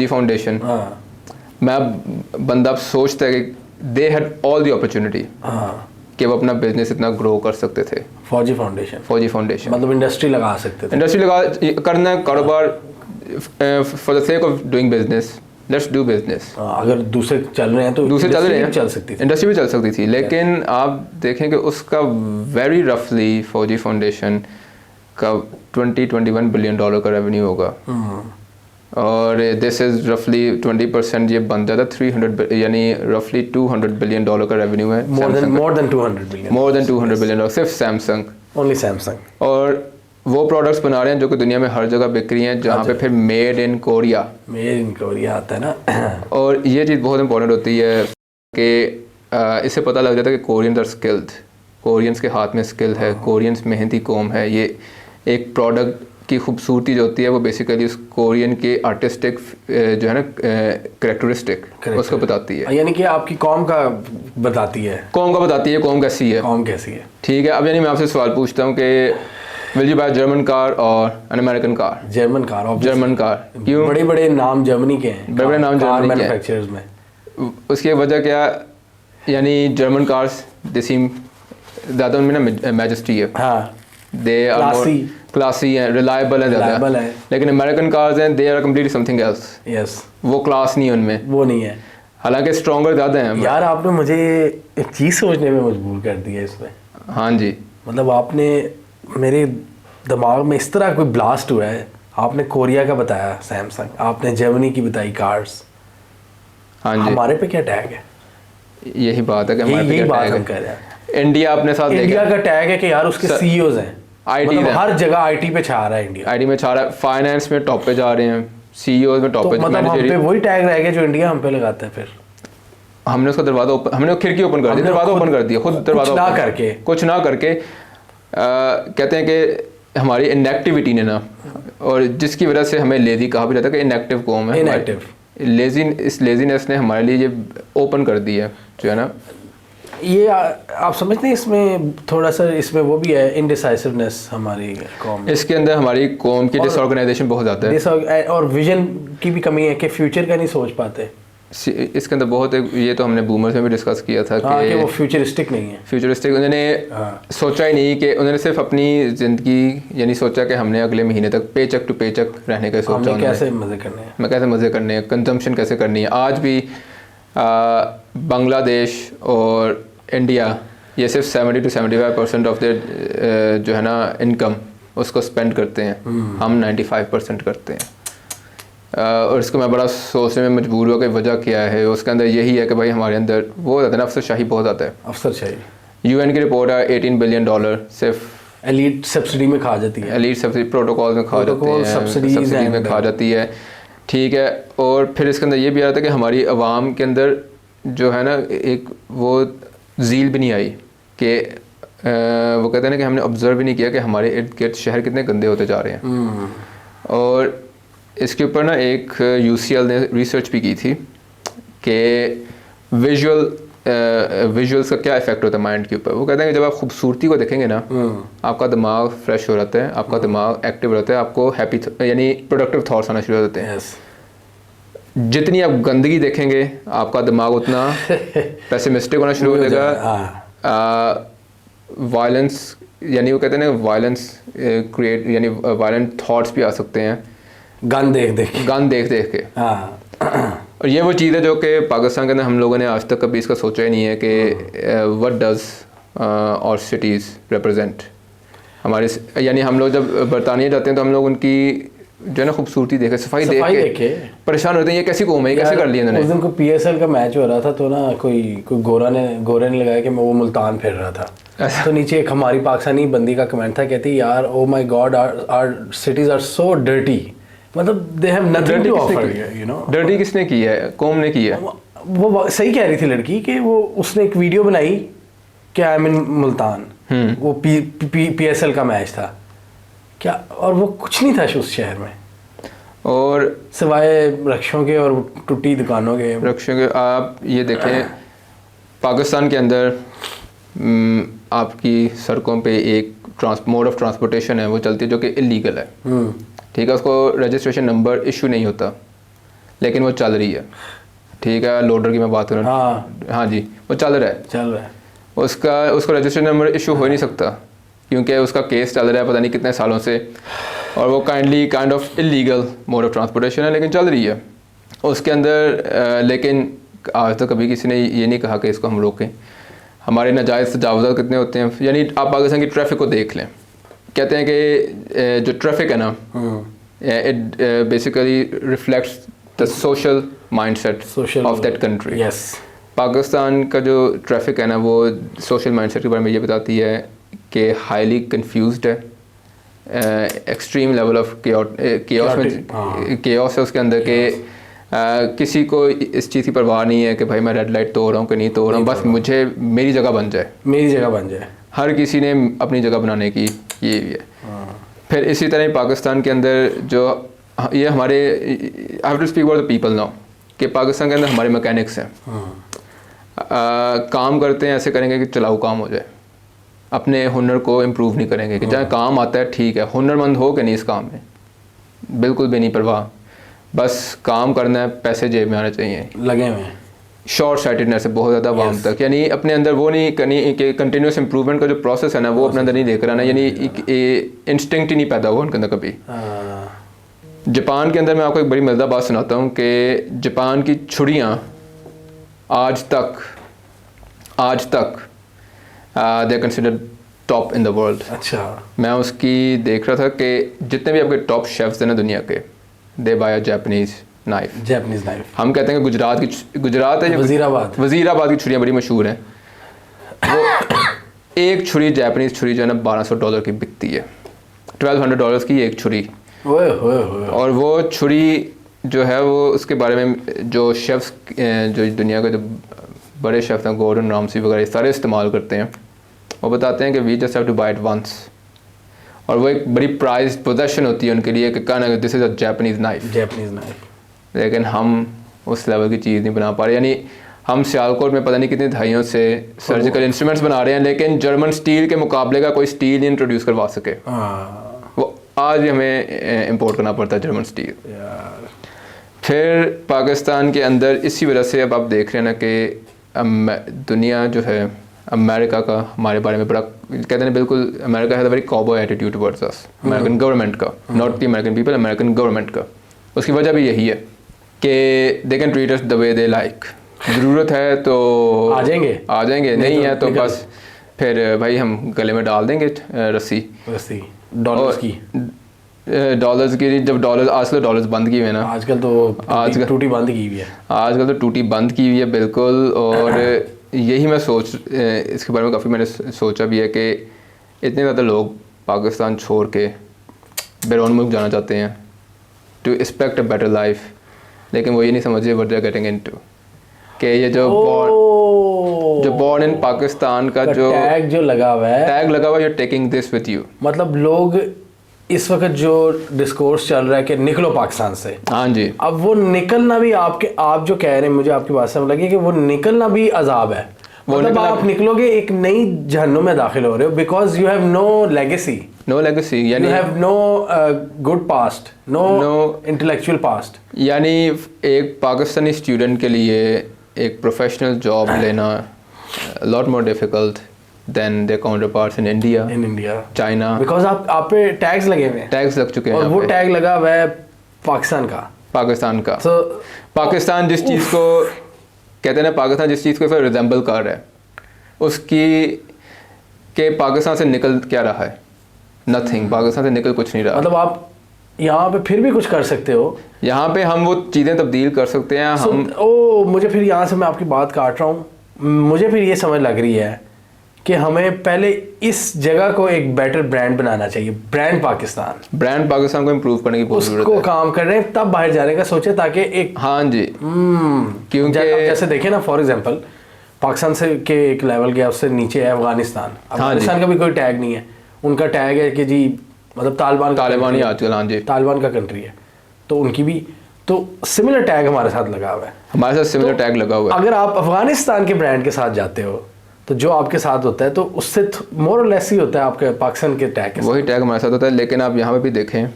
Speaker 1: फाउंडेशन।
Speaker 2: हाँ, मैं बंदा सोचता है कि they had all the opportunity कि वो अपना बिजनेस इतना ग्रो कर सकते थे।
Speaker 1: फौजी फाउंडेशन मतलब इंडस्ट्री लगा सकते थे,
Speaker 2: इंडस्ट्री लगा करना है कारोबार for the sake of doing business, let's do business.
Speaker 1: अगर दूसरे चल रहे हैं तो
Speaker 2: दूसरे चल रहे हैं,
Speaker 1: चल सकती थी,
Speaker 2: इंडस्ट्री भी चल सकती थी, लेकिन आप देखें कि उसका वेरी रफली फौजी फाउंडेशन का 20-21 बिलियन डॉलर का रेवेन्यू होगा, और दिस इज रफली 20% ये बन जाता 300, यानी रफली 200 बिलियन डॉलर का रेवेन्यू है।
Speaker 1: मोर देन 200 बिलियन
Speaker 2: डॉलर सिर्फ सैमसंग,
Speaker 1: ओनली सैमसंग।
Speaker 2: और वो प्रोडक्ट्स बना रहे हैं जो कि दुनिया में हर जगह बिक रही हैं, जहाँ पे फिर मेड इन कोरिया
Speaker 1: आता है ना।
Speaker 2: और ये चीज़ बहुत इंपॉर्टेंट होती है कि इससे पता लग जाता है कि कोरियंस आर स्किल्ड, कोरियंस के हाथ में स्किल है, कोरियंस मेहनती कौम है। ये एक प्रोडक्ट की खूबसूरती जो होती है वो बेसिकली उस कोरियन के आर्टिस्टिक जो है ना करेक्टरिस्टिक उसको बताती है,
Speaker 1: यानी कि आपकी कौम का बताती है,
Speaker 2: कौम कैसी है। ठीक है, अब यानी मैं आपसे सवाल पूछता हूँ कि will you buy German car और an American car?
Speaker 1: German car. क्यों? बड़े नाम जर्मनी के हैं,
Speaker 2: बड़े नाम जर्मनी के
Speaker 1: मैन्युफैक्चरर्स में।
Speaker 2: उसकी वजह क्या, यानी जर्मन कार्स दे सीम ज़्यादा उनमें ना मैजेस्टी है,
Speaker 1: हाँ,
Speaker 2: दे आर क्लासी हैं, रिलायबल हैं ज़्यादा, लेकिन अमेरिकन कार्स हैं they are completely something else.
Speaker 1: Yes,
Speaker 2: वो क्लास नहीं है उनमें,
Speaker 1: वो नहीं है,
Speaker 2: हालांकि स्ट्रॉन्गर ज़्यादा हैं।
Speaker 1: यार आपने मुझे एक चीज़ सोचने में मजबूर कर दिया इसमें।
Speaker 2: हाँ जी,
Speaker 1: मतलब आपने मेरे दिमाग में इस तरह कोई ब्लास्ट हुआ है, आपने कोरिया का बताया सैमसंग, आपने जर्मनी की बताई कार्स।
Speaker 2: हाँ जी,
Speaker 1: हमारे पे क्या टैग है?
Speaker 2: यही बात है कि हमारे पे क्या टैग है।
Speaker 1: कह रहे हैं
Speaker 2: इंडिया अपने साथ
Speaker 1: इंडिया का टैग है कि यार उसके सीईओज हैं,
Speaker 2: आईटी
Speaker 1: मतलब हर जगह आईटी पे छा रहा है इंडिया,
Speaker 2: आईटी में छा रहा है, फाइनेंस में टॉप पे जा रहे हैं, सीईओ में टॉप पे,
Speaker 1: मतलब हम पे वही टैग रह गया जो इंडिया हम पे लगाता है। फिर
Speaker 2: हमने उसका दरवाजा ओपन, हमने खिड़की ओपन कर दी, दरवाजा ओपन कर दिया, खुद दरवाजा कुछ ना करके कहते हैं कि हमारी इनएक्टिविटी ने ना, और जिसकी वजह से हमें लेजी कहा भी जाता है कि इनएक्टिव कौम है, इस लेजीनेस ने हमारे लिए ये ओपन कर दिया है जो है ना।
Speaker 1: ये आप समझते हैं इसमें थोड़ा सा इसमें वो भी है इनडिसाइसिवनेस हमारी कौम,
Speaker 2: इसके अंदर हमारी कौम की डिसऑर्गेनाइजेशन बहुत ज़्यादा है,
Speaker 1: और विजन की भी कमी है कि फ्यूचर का नहीं सोच पाते।
Speaker 2: इसके अंदर बहुत है, ये तो हमने बूमर्स में भी डिस्कस किया था
Speaker 1: कि वो फ्यूचरिस्टिक नहीं है,
Speaker 2: फ्यूचरिस्टिक उन्होंने सोचा ही नहीं, कि उन्होंने सिर्फ अपनी ज़िंदगी यानी सोचा कि हमने अगले महीने तक पे चक टू पे चक रहने का सोचा,
Speaker 1: कैसे मज़े करने हैं,
Speaker 2: मैं कैसे मज़े करने हैं, कंजम्पशन कैसे करनी है। आज भी बांग्लादेश और इंडिया ये सिर्फ 70 to 75% ऑफ देयर जो है ना इनकम उसको स्पेंड करते हैं, हम 95% करते हैं। और इसको मैं बड़ा सोचने में मजबूर हुआ कि वजह क्या है। उसके अंदर यही है कि भाई हमारे अंदर वो ज़्यादा ना अफसरशाही बहुत ज़्यादा है,
Speaker 1: अफसरशाही।
Speaker 2: यूएन की रिपोर्ट है $18 बिलियन सिर्फ
Speaker 1: एलीट सब्सिडी में खा जाती है,
Speaker 2: एलीट सब्सिडी प्रोटोकॉल में खा जाती है, सब्सिडी में खा जाती है। ठीक है, और फिर इसके अंदर ये भी आता है कि हमारी आवाम के अंदर जो है ना एक वो ज़ील भी नहीं आई कि वो कहते हैं ना कि हमने ऑब्ज़र्व भी नहीं किया कि हमारे इर्द गिर्द शहर कितने गंदे होते जा रहे हैं। और इसके ऊपर ना एक UCL ने रिसर्च भी की थी कि विजुअल विजुअल्स का क्या इफेक्ट होता है माइंड के ऊपर। वो कहते हैं कि जब आप खूबसूरती को देखेंगे ना, आपका दिमाग फ्रेश हो जाता है, आपका दिमाग एक्टिव रहता है, आपको हैप्पी यानी प्रोडक्टिव थॉट्स आना शुरू हो जाते हैं।
Speaker 1: Yes.
Speaker 2: जितनी आप गंदगी देखेंगे आपका दिमाग उतना पेसिमिस्टिक होना शुरू हो जाएगा। वायलेंस यानी वो कहते हैं ना वायलेंस क्रिएट यानी वायलेंट थॉट्स भी आ सकते हैं
Speaker 1: गन देख देख
Speaker 2: के।
Speaker 1: हाँ।
Speaker 2: और ये वो चीज़ है जो कि पाकिस्तान के अंदर हम लोगों ने आज तक कभी इसका सोचा ही नहीं है कि व्हाट डज और सिटीज़ रिप्रेजेंट हमारे, यानी हम लोग जब बरतानिया जाते हैं तो हम लोग उनकी जो है ना खूबसूरती देखे, सफाई देख के परेशान होते हैं, ये कैसी कौम है, कैसे कर लिया इन्होंने।
Speaker 1: उस दिन को PSL का मैच हो रहा था तो ना कोई गोरे ने लगाया कि मैं वो मुल्तान फिर रहा था। तो नीचे एक हमारी पाकिस्तानी बंदी का कमेंट था, कहती यार oh my god our cities are so dirty, मतलब they have nothing to offer, you know.
Speaker 2: Dirty किसने की है, कौम ने की है।
Speaker 1: वो सही कह रही थी लड़की कि वो उसने एक वीडियो बनाई कि आई एम इन मुल्तान, वो PSL का मैच था क्या, और वो कुछ नहीं था उस शहर में
Speaker 2: और
Speaker 1: सिवाय रक्षों के और टूटी दुकानों के।
Speaker 2: रक्षों के आप ये देखें पाकिस्तान के अंदर आपकी सड़कों पे एक मोड ऑफ ट्रांसपोर्टेशन है वो चलती है जो कि इलीगल है, ठीक है, उसको रजिस्ट्रेशन नंबर इशू नहीं होता लेकिन वो चल रही है, ठीक है, लोडर की मैं बात कर रहा हूँ, हाँ जी वो चल रहा है, उसको रजिस्ट्रेशन नंबर इशू हो नहीं सकता क्योंकि उसका केस चल रहा है पता नहीं कितने सालों से, और वो kind of illegal mode of transportation है लेकिन चल रही है उसके अंदर। लेकिन आज तक कभी किसी ने ये नहीं कहा कि इसको हम रोकें। हमारे नाजायज़ तजावुज़ात कितने होते हैं, यानी आप पाकिस्तान की ट्रैफिक को देख लें, कहते हैं कि जो ट्रैफिक है ना it basically reflects the social mindset of that country. Pakistan का जो ट्रैफिक है ना वो सोशल माइंडसेट के बारे में ये बताती है कि हाईली कंफ्यूज्ड है, एक्सट्रीम लेवल ऑफ केओस है उसके अंदर के किसी को इस चीज़ की परवाह नहीं है कि भाई मैं रेड लाइट तोड़ रहा हूँ कि नहीं तोड़ रहा हूँ, बस मुझे मेरी जगह बन जाए, हर किसी ने अपनी जगह बनाने की ये भी है। फिर इसी तरह पाकिस्तान के अंदर जो ये हमारे I have to speak about the people now कि पाकिस्तान के अंदर हमारे मैकेनिक्स हैं, काम करते हैं ऐसे करेंगे कि चलाऊ काम हो जाए, अपने हुनर को इम्प्रूव नहीं करेंगे कि जहाँ काम आता है ठीक है, हुनरमंद हो कि नहीं इस काम में बिल्कुल भी नहीं परवाह, बस काम करना है, पैसे जेब में आने चाहिए,
Speaker 1: लगे हुए
Speaker 2: शॉर्ट साइटेडनेस है बहुत ज़्यादा वाम तक, यानी अपने अंदर वो नहीं करनी कि कंटिन्यूस इंप्रूवमेंट का जो प्रोसेस है ना वो अपने अंदर नहीं लेकर आना, यानी इंस्टिंक्ट ही नहीं पैदा हुआ उनके अंदर कभी। जापान के अंदर मैं आपको एक बड़ी मज़ेदार बात सुनाता हूँ कि जापान की छुड़ियाँ आज तक they are considered top in the world.
Speaker 1: अच्छा, मैं
Speaker 2: उसकी देख रहा था कि जितने भी आपके टॉप शेफ्स हैं ना दुनिया के, दे बाय अ जापानीज नाइफ। हम कहते हैं कि गुजरात है, वज़ीराबाद की छुरियाँ बड़ी मशहूर हैं, वो एक छुरी जापानीज छुरी जो है ना $1200 की बिकती है, $1200 की एक छुरी। और वो छुरी जो है वो उसके बारे में जो शेफ्स जो दुनिया के जो बड़े शेफ्स हैं गॉर्डन रामसी वगैरह सारे इस्तेमाल करते हैं, वो बताते हैं कि we just have to buy it once, और वो एक बड़ी प्राइज पोजेशन होती है उनके लिए कि कहना this is a Japanese knife. लेकिन हम उस लेवल की चीज़ नहीं बना पा रहे, यानी हम सियालकोट में पता नहीं कितनी दहाइयों से सर्जिकल इंस्ट्रूमेंट्स बना रहे हैं लेकिन जर्मन स्टील के मुकाबले का कोई स्टील नहीं इंट्रोड्यूस करवा सके। वो आज भी हमें इंपोर्ट करना पड़ता है जर्मन स्टील। फिर पाकिस्तान के अंदर इसी वजह से अब आप देख रहे हैं ना कि दुनिया जो है अमेरिका का हमारे बारे में बड़ा कहते हैं, बिल्कुल America has a very cowboy attitude towards us, American government का, not the American people, American government का। उसकी वजह भी यही है कि they can treat us the way they like, ज़रूरत है तो आ जाएंगे नहीं है तो बस फिर भाई हम गले में डाल देंगे रस्सी डॉलर्स की। जब आजकल डॉलर्स बंद किए हुए हैं ना, आजकल टूटी बंद की हुई है, आजकल तो टूटी बंद की हुई है बिल्कुल। और यही मैं इसके बारे में काफ़ी मैंने सोचा भी है कि इतने ज़्यादा लोग पाकिस्तान छोड़ के बैरून मुल्क जाना चाहते हैं to expect a better life, लेकिन वो ये नहीं समझे what they are getting into, कि ये जो बॉर्न इन पाकिस्तान का जो टैग लगा हुआ है, you are taking this with you.
Speaker 1: मतलब लोग इस वक्त जो डिस्कोर्स चल रहा है कि निकलो पाकिस्तान से,
Speaker 2: हाँ जी,
Speaker 1: अब वो निकलना भी आप जो कह रहे हैं, मुझे आपकी बात से लगी कि वो निकलना भी अजाब है। मतलब आप निकलोगे एक नई जहन्नुम में दाखिल हो रहे हो, because you have no legacy,
Speaker 2: यानी
Speaker 1: you have no good past, no intellectual past.
Speaker 2: यानी एक पाकिस्तानी स्टूडेंट के लिए एक प्रोफेशनल जॉब लेना lot more difficult than their counterparts in India, China,
Speaker 1: because आप पे टैग्स लगे हुए हैं,
Speaker 2: टैग्स लग चुके हैं,
Speaker 1: और वो टैग लगा हुआ है पाकिस्तान का।
Speaker 2: पाकिस्तान जिस चीज़ को कहते हैं ना, पाकिस्तान जिस चीज़ को रिजेंबल कर रहा है उसकी के पाकिस्तान से निकल क्या रहा है, नथिंग। पाकिस्तान से निकल कुछ नहीं रहा।
Speaker 1: मतलब आप यहाँ पे फिर भी कुछ कर सकते हो,
Speaker 2: यहाँ पे हम वो चीज़ें तब्दील कर सकते हैं।
Speaker 1: मुझे फिर यहाँ से मैं आपकी बात काट रहा हूँ, मुझे फिर ये समझ लग रही है कि हमें पहले इस जगह को एक बेटर ब्रांड बनाना चाहिए, ब्रांड पाकिस्तान
Speaker 2: को इम्प्रूव करने की बहुत ज़रूरत है।
Speaker 1: उसको काम कर रहे हैं, तब बाहर जाने का सोचे, ताकि एक,
Speaker 2: हाँ जी, क्योंकि
Speaker 1: जैसे देखें ना, फॉर एग्जांपल पाकिस्तान से के एक लेवल गया, उससे नीचे है अफगानिस्तान का भी कोई टैग नहीं है, उनका टैग है कि जी मतलब तालिबान ही आजकल, हाँ जी, तालिबान का कंट्री है, तो उनकी भी तो सिमिलर टैग हमारे साथ लगा हुआ है,
Speaker 2: हमारे साथ सिमिलर टैग लगा हुआ है।
Speaker 1: अगर आप अफगानिस्तान के ब्रांड के साथ जाते हो तो जो आपके साथ होता है तो उससे मोर और लेस ही होता है आपके पाकिस्तान के टैग के साथ।
Speaker 2: वही टैग हमारे साथ होता है। लेकिन आप यहाँ पे भी देखें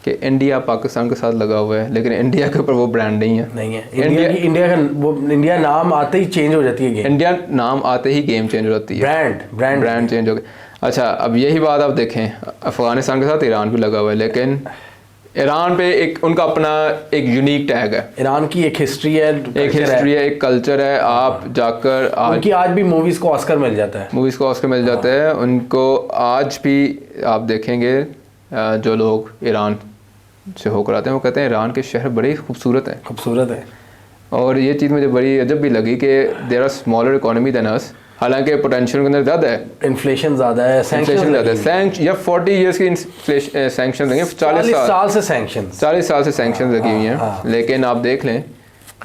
Speaker 2: कि इंडिया पाकिस्तान के साथ लगा हुआ है, लेकिन इंडिया के ऊपर वो ब्रांड नहीं है।
Speaker 1: इंडिया नाम आते ही चेंज हो जाती है गेम।
Speaker 2: इंडिया नाम आते ही गेम चेंज हो जाती है, ब्रांड चेंज हो गया। अच्छा, अब यही बात आप देखें, अफगानिस्तान के साथ ईरान भी लगा हुआ है, लेकिन ईरान पे एक उनका अपना एक यूनिक टैग है।
Speaker 1: ईरान की एक हिस्ट्री है,
Speaker 2: एक कल्चर है। आप जाकर
Speaker 1: उनकी आज भी मूवीज़ को ऑस्कर मिल जाता है,
Speaker 2: उनको आज भी आप देखेंगे जो लोग ईरान से होकर आते हैं वो कहते हैं ईरान के शहर बड़े खूबसूरत हैं। और ये चीज़ मुझे बड़ी अजब भी लगी कि there are smaller economy than us, हालांकि पोटेंशियल के अंदर ज़्यादा है,
Speaker 1: इन्फ्लेशन ज़्यादा है, सैंक्शन ज़्यादा है,
Speaker 2: या 40 इयर्स की सैंक्शन लगे, 40
Speaker 1: साल से सैंक्शन
Speaker 2: लगी हुई हैं। लेकिन आप देख लें,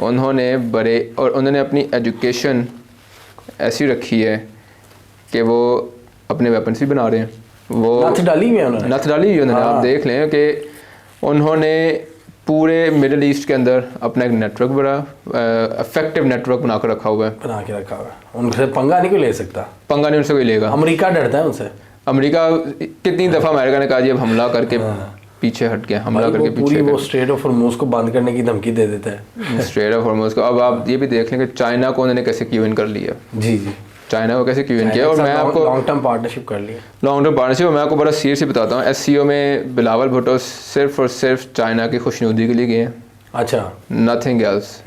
Speaker 2: उन्होंने अपनी एजुकेशन ऐसी रखी है कि वो अपने वेपन्स भी बना रहे हैं, वो
Speaker 1: नथ डाली हुई है उन्होंने।
Speaker 2: आप देख लें कि उन्होंने पूरे मिडिल ईस्ट के अंदर अपना एक नेटवर्क बड़ा इफेक्टिव नेटवर्क बना के रखा हुआ है।
Speaker 1: उनसे पंगा नहीं कोई ले सकता,
Speaker 2: उनसे कोई लेगा।
Speaker 1: अमेरिका डरता है उनसे।
Speaker 2: अमेरिका कितनी दफ़ा अमेरिका ने कहा जी अब हमला करके पीछे हट गया,
Speaker 1: पूरी वो स्ट्रेट ऑफ हॉर्मुज़ को बंद करने की धमकी दे देता है,
Speaker 2: स्ट्रेट ऑफ हॉर्मुज़ को। अब आप ये भी देख लें कि चाइना को उन्होंने कैसे क्यू इन कर लिया।
Speaker 1: जी,
Speaker 2: चाइना को कैसे क्यू इन किया। और मैं आपको
Speaker 1: लॉन्ग टर्म पार्टनरशिप कर लिया,
Speaker 2: मैं आपको बड़ा सीरियसली बताता हूँ। SCO में बिलावल भुट्टो सिर्फ और सिर्फ चाइना की खुशनुदी के लिए गए हैं।
Speaker 1: अच्छा,
Speaker 2: नथिंग एल्स,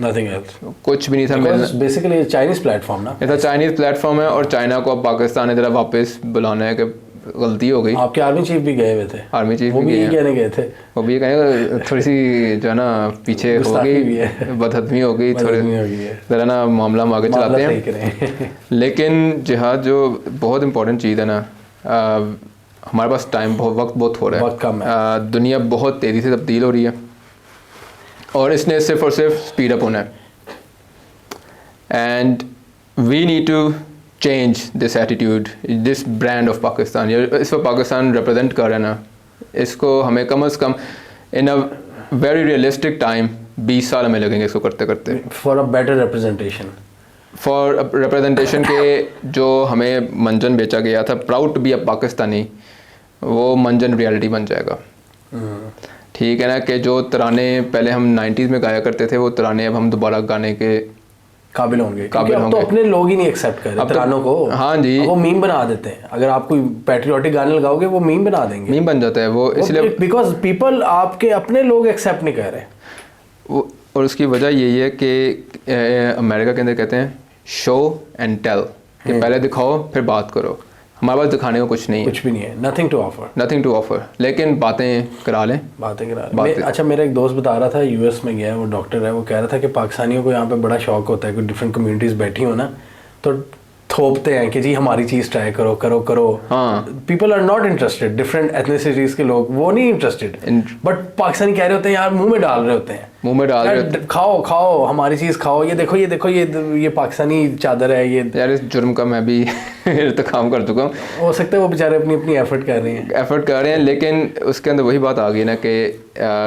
Speaker 2: कुछ भी नहीं था।
Speaker 1: बेसिकली चाइनीज प्लेटफॉर्म ना,
Speaker 2: ये चाइनीज प्लेटफॉर्म है, और चाइना को अब पाकिस्तान ने जरा वापस बुलाना है कि गलती हो गई।
Speaker 1: आपके आर्मी चीफ भी गए हुए थे,
Speaker 2: वो भी
Speaker 1: ये कहने गए थे,
Speaker 2: वो भी कहेंगे थोड़ी सी जो है ना पीछे हो गई, बदहज़मी हो गई, थोड़ी ज़रा ना मामला हम आगे चलाते हैं। लेकिन जिहाद जो बहुत इंपॉर्टेंट चीज़ है ना, हमारे पास वक्त बहुत हो रहा है, दुनिया बहुत तेज़ी से तब्दील हो रही है, और इसने सिर्फ और सिर्फ स्पीड अप होना है। And we need to change this attitude, this brand of Pakistan. इसको पाकिस्तान रिप्रेजेंट कर रहा है ना, इसको हमें कम से कम इन अ वेरी रियलिस्टिक टाइम 20 साल हमें लगेंगे इसको करते करते,
Speaker 1: फॉर अ बेटर रिप्रेजेंटेशन
Speaker 2: के जो हमें मंजन बेचा गया था, proud to be a Pakistani, वो मंजन रियलिटी बन जाएगा। ठीक है ना, कि जो तराने पहले हम 90s में गाया करते थे, वो तराने अब हम दोबारा गाने के
Speaker 1: काबिल होंगे। तो अपने लोग ही नहीं एक्सेप्ट कर रहे तरानों को।
Speaker 2: हाँ जी,
Speaker 1: वो मीम बना देते हैं। अगर आप कोई पैट्रियोटिक गाने लगाओगे वो मीम बना देंगे,
Speaker 2: मीम बन जाता है वो, इसलिए
Speaker 1: बिकॉज पीपल, आपके अपने लोग एक्सेप्ट नहीं कर रहे।
Speaker 2: और उसकी वजह यही है कि अमेरिका के अंदर कहते हैं शो एंड टेल, कि पहले दिखाओ फिर बात करो। हमारे पास दिखाने को कुछ नहीं है,
Speaker 1: कुछ भी नहीं है, नथिंग टू ऑफर, लेकिन बातें करा लें। अच्छा, मेरा एक दोस्त बता रहा था, US में गया है, वो डॉक्टर है, वो कह रहा था कि पाकिस्तानियों को यहाँ पे बड़ा शौक होता है, कोई डिफरेंट कम्युनिटीज़ बैठी हो ना, तो थोपते हैं कि जी हमारी चीज़ ट्राई करो करो करो।
Speaker 2: हाँ।
Speaker 1: People are not interested, different ethnicities के लोग वो नहीं इंटरेस्टेड, बट पाकिस्तानी कह रहे होते हैं यार, मुंह में डाल रहे होते हैं,
Speaker 2: मुंह में डाल रहे होते हैं,
Speaker 1: खाओ खाओ हमारी चीज़ खाओ, ये देखो ये देखो ये पाकिस्तानी चादर है ये।
Speaker 2: यार इस जुर्म का मैं भी इर्तिकाब कर चुका हूँ।
Speaker 1: हो सकता है वो बेचारे अपनी अपनी एफर्ट कर रहे हैं,
Speaker 2: लेकिन उसके अंदर वही बात आ गई ना कि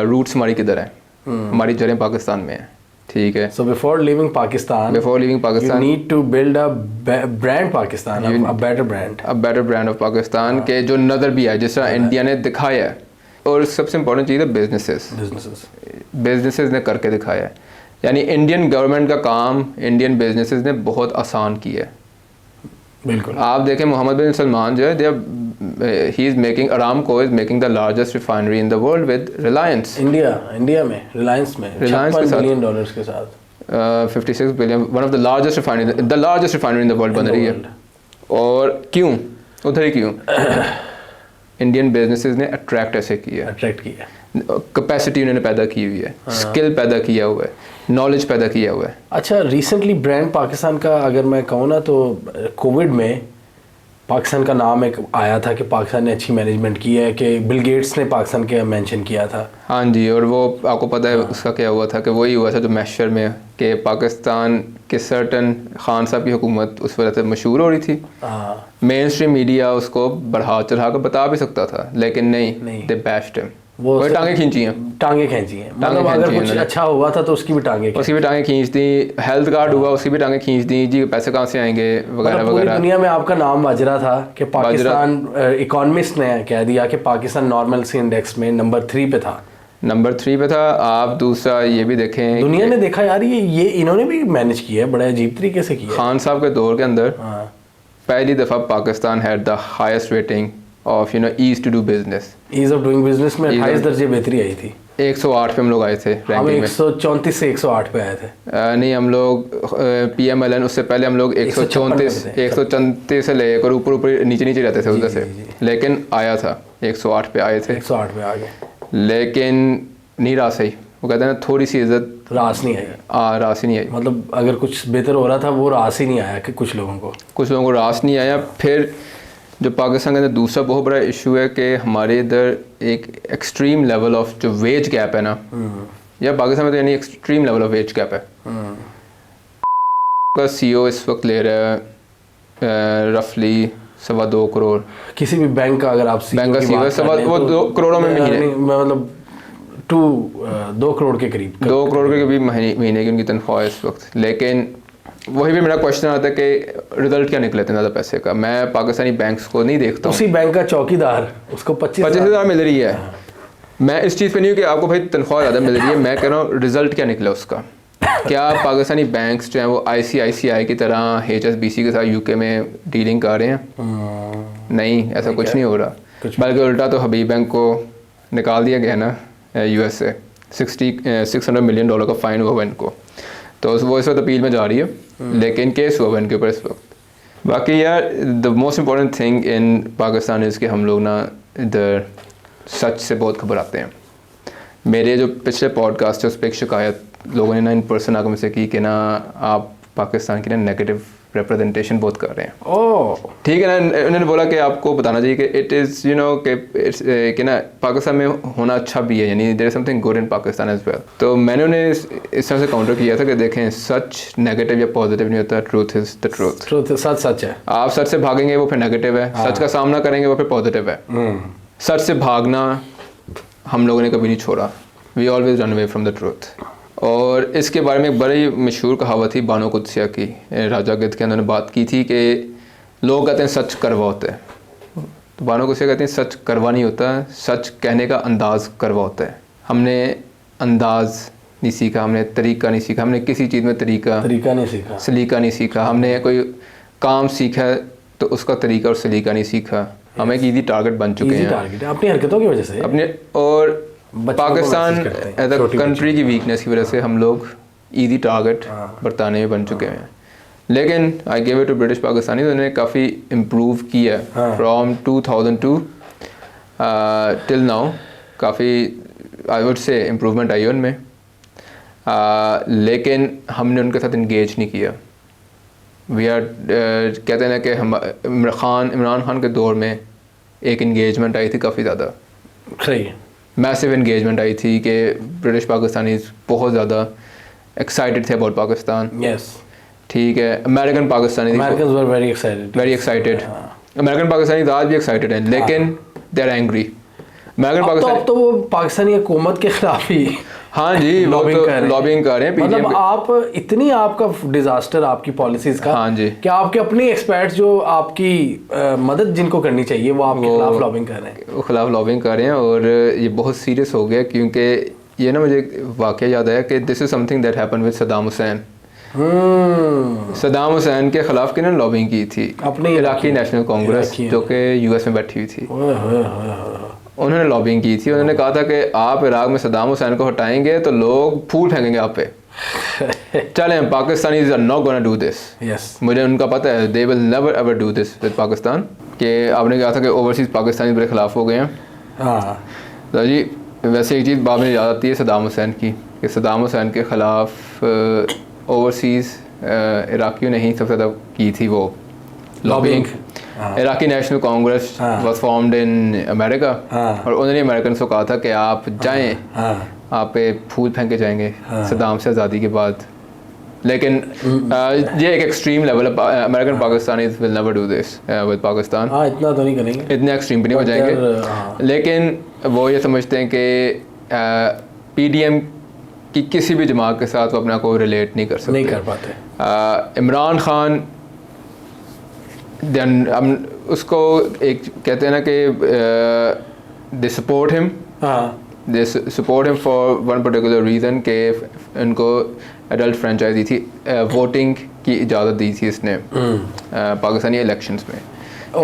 Speaker 2: रूट्स हमारी किधर है, हमारी जड़ें पाकिस्तान में है, ठीक है।
Speaker 1: So before leaving Pakistan, you need to build a brand Pakistan, a better brand
Speaker 2: of Pakistan के जो नज़र भी आए, जिस तरह इंडिया ने दिखाया है। और सबसे इम्पोर्टेंट चीज़ है बिजनेसेस ने करके दिखाया है। यानी इंडियन गवर्नमेंट का काम इंडियन बिजनेसेस ने बहुत आसान किया है।
Speaker 1: बिल्कुल।
Speaker 2: आप देखें मोहम्मद बिन सलमान जो है, he is making, Aramco is making the largest refinery in the world with Reliance.
Speaker 1: India में रिलायंस $56 बिलियन के साथ
Speaker 2: 56 billion, one of the largest refinery in the world बन रही है। और क्यों उधर ही क्यों इंडियन बिजनेसेस ने अट्रैक्ट किया, कैपेसिटी उन्होंने पैदा की हुई है, स्किल पैदा किया हुआ है, नॉलेज पैदा किया हुआ है।
Speaker 1: अच्छा, रिसेंटली ब्रांड पाकिस्तान का अगर मैं कहूँ ना, तो कोविड में पाकिस्तान का नाम एक आया था कि पाकिस्तान ने अच्छी मैनेजमेंट की है, कि बिल गेट्स ने पाकिस्तान के मेंशन किया था।
Speaker 2: हाँ जी, और वो आपको पता है उसका क्या हुआ था, कि वही हुआ था जो मैशर में, कि पाकिस्तान के सर्टन खान साहब की हुकूमत उस वजह से मशहूर हो रही थी। मेन स्ट्रीम मीडिया उसको बढ़ा चढ़ा कर बता भी सकता था, लेकिन नहीं, दे बैश्ड हिम। वो टांगे खींची हैं, मतलब अगर कुछ अच्छा हुआ था तो उसकी भी टांगे खींच दी, हेल्थ कार्ड हुआ उसकी भी टांगे खींच दी, जी पैसे कहाँ से आएंगे वगैरह वगैरह।
Speaker 1: दुनिया में आपका नाम बाजरा था कि पाकिस्तान, इकोनॉमिस्ट ने कह दिया कि पाकिस्तान नॉर्मलसी इंडेक्स में नंबर 3 पे था।
Speaker 2: आप दूसरा ये भी देखें,
Speaker 1: दुनिया ने देखा यार ये इन्होंने भी मैनेज किया है, बड़ा अजीब तरीके से किया।
Speaker 2: खान साहब के दौर के अंदर पहली दफा Pakistan had the highest rating of ease to do business,
Speaker 1: ease of doing business में 28 दर्जे बेहतरी आई थी।
Speaker 2: 108 पे हम लोग आए थे रैंकिंग में।
Speaker 1: 134 से 108 पे आए थे।
Speaker 2: नहीं, हम लोग PMLN उससे पहले हम लोग 134 से लेकर ऊपर नीचे रहते थे उधर से, लेकिन आया था 108 पे आए थे।
Speaker 1: 108 पे आ गए,
Speaker 2: लेकिन नहीं रहा सही। वो कहते हैं ना, थोड़ी सी इज्जत
Speaker 1: रास नहीं आई।
Speaker 2: रास ही नहीं आई,
Speaker 1: मतलब अगर कुछ बेहतर हो रहा था वो रास ही नहीं आया, कि कुछ लोगों को
Speaker 2: रास नहीं आया। फिर जो पाकिस्तान के अंदर दूसरा बहुत बड़ा इशू है कि हमारे इधर एक एक्सट्रीम लेवल ऑफ जो वेज गैप है ना, या पाकिस्तान में तो यानी extreme level of ways gap है। का CEO इस वक्त ले रहा है रफली 2.25 करोड़।
Speaker 1: किसी भी बैंक का अगर आप
Speaker 2: बैंक का CEO वो 2 करोड़ों में महीने,
Speaker 1: मतलब 2 करोड़ के करीब,
Speaker 2: 2 करोड़ के करीब महीने की उनकी तनख्वाह है इस वक्त। लेकिन वही भी मेरा क्वेश्चन आता है कि रिजल्ट क्या निकले इतने ज़्यादा पैसे का। मैं पाकिस्तानी बैंक्स को नहीं देखता,
Speaker 1: उसी बैंक का चौकीदार उसको
Speaker 2: 25,000 मिल रही है। मैं इस चीज़ पे नहीं हूँ कि आपको भाई तनख्वाह ज़्यादा मिल रही है, मैं कह रहा हूँ रिजल्ट क्या निकला उसका। क्या पाकिस्तानी बैंक्स जो हैं वो ICICI की तरह HSBC के साथ UK में डीलिंग कर रहे हैं? नहीं, ऐसा कुछ नहीं हो रहा, बल्कि उल्टा तो हबीब बैंक को निकाल दिया गया ना US से। $600 मिलियन का फ़ाइन हुआ बैंक को, तो वो इस वक्त अपील में जा रही है, लेकिन केस हुआ इनके ऊपर इस वक्त। बाकी यार the most important thing in Pakistan is कि हम लोग ना इधर सच से बहुत घबराते हैं। मेरे जो पिछले पॉडकास्ट है उस पर एक शिकायत लोगों ने ना इन पर्सन आकर मुझसे की कि ना आप पाकिस्तान की ना नेगेटिव रिप्रेजेंटेशन बहुत कर रहे हैं।
Speaker 1: ओह
Speaker 2: ठीक है ना, उन्होंने बोला कि आपको बताना चाहिए कि इट इज़ कि ना पाकिस्तान में होना अच्छा भी है, यानी there is something good in Pakistan as well. तो मैंने उन्हें इस तरह से काउंटर किया था कि देखें सच नेगेटिव या पॉजिटिव नहीं होता, ट्रूथ इज़ द ट्रूथ।
Speaker 1: सच है।
Speaker 2: आप सच से भागेंगे वो फिर नेगेटिव है, सच का सामना करेंगे वो फिर पॉजिटिव है। सच से भागना हम लोगों ने कभी नहीं छोड़ा, we always run away from the truth. और इसके बारे में एक बड़ी मशहूर कहावत थी बानो कुदसिया की, राजा गिद्ध के अंदर बात की थी कि लोग कहते हैं सच करवा होता है, तो बानो कुदसिया कहते हैं सच करवा नहीं होता, सच कहने का अंदाज़ करवा होता है। हमने अंदाज़ नहीं सीखा, हमने तरीका नहीं सीखा, हमने किसी चीज़ में तरीका नहीं सीखा, सलीका नहीं सीखा। हमने कोई काम सीखा तो उसका तरीका और सलीका नहीं सीखा। हम एक ईजी टारगेट बन चुके हैं
Speaker 1: अपनी हरकतों की वजह से,
Speaker 2: अपने और पाकिस्तान एज अ कंट्री की वीकनेस की वजह से हम लोग ईजी टारगेट बरताने में बन चुके हैं। लेकिन I give it to British Pakistani, तो उन्होंने काफ़ी इम्प्रूव किया फ्रॉम 2002 टिल नाउ, काफ़ी आई वुड से इम्प्रूवमेंट आई उनमें। लेकिन हमने उनके साथ इंगेज नहीं किया, वी आर कहते हैं ना कि हम इमरान खान के दौर में एक इंगेजमेंट आई थी काफ़ी ज़्यादा,
Speaker 1: सही है,
Speaker 2: मैसिव इंगेजमेंट आई थी कि ब्रिटिश पाकिस्तानी बहुत ज़्यादा एक्साइटेड थे अबाउट पाकिस्तान।
Speaker 1: यस,
Speaker 2: ठीक है, American Pakistani
Speaker 1: Americans were very excited,
Speaker 2: American Pakistani आज भी एक्साइटेड हैं, लेकिन they are angry. American Pakistani
Speaker 1: अब तो वो पाकिस्तानी हुकूमत के खिलाफ ही
Speaker 2: हाँ जी लॉबिंग कर रहे हैं
Speaker 1: मतलब आप इतनी आपका डिजास्टर आपकी पॉलिसीज का,
Speaker 2: हाँ जी,
Speaker 1: कि आपके अपने एक्सपर्ट्स जो आपकी मदद जिनको करनी चाहिए वो आपके खिलाफ लॉबिंग कर रहे हैं,
Speaker 2: वो खिलाफ लॉबिंग कर रहे हैं। और ये बहुत सीरियस हो गया, क्योंकि ये ना मुझे वाकया याद आया कि this is something that happened with Saddam Hussain. Saddam Hussain के खिलाफ किन्होंने लॉबिंग की थी?
Speaker 1: अपनी
Speaker 2: इराकी नेशनल कांग्रेस, जो कि यूएस में बैठी हुई थी, उन्होंने लॉबिंग की थी। उन्होंने कहा था कि आप इराक में सद्दाम हुसैन को हटाएंगे तो लोग फूल फेंकेंगे आप पे। चलें, Pakistanis are not gonna do this. मुझे उनका पता है, they will never ever do this with Pakistan. कि आपने कहा था कि ओवरसीज़ पाकिस्तानी मेरे खिलाफ हो गए हैं।
Speaker 1: हाँ
Speaker 2: तो जी वैसे एक चीज़ बाद में याद आती है सद्दाम हुसैन की, कि सद्दाम हुसैन के ख़िलाफ़ ओवरसीज़ इराकियों ने ही सबसे ज़्यादा की थी वो lobbying. Iraqi national Congress was formed in America, और उन्होंने अमेरिकन को कहा था कि आप जाएं, आप पे फूल फेंके जाएंगे सद्दाम से आज़ादी के बाद। लेकिन ये एक एक्सट्रीम लेवल है, American Pakistanis will never do this with Pakistan.
Speaker 1: इतना तो नहीं करेंगे,
Speaker 2: इतने एक्सट्रीम पे नहीं हो जाएंगे। लेकिन वो ये समझते हैं कि पीडीएम की किसी भी जमात के साथ वो अपना को रिलेट नहीं कर सकते,
Speaker 1: नहीं कर पाते।
Speaker 2: इमरान खान हम उसको एक कहते हैं ना कि they support him, they support him for one particular reason के उनको एडल्ट फ्रेंचाइज दी थी, वोटिंग की इजाज़त दी थी इसने पाकिस्तानी इलेक्शंस में,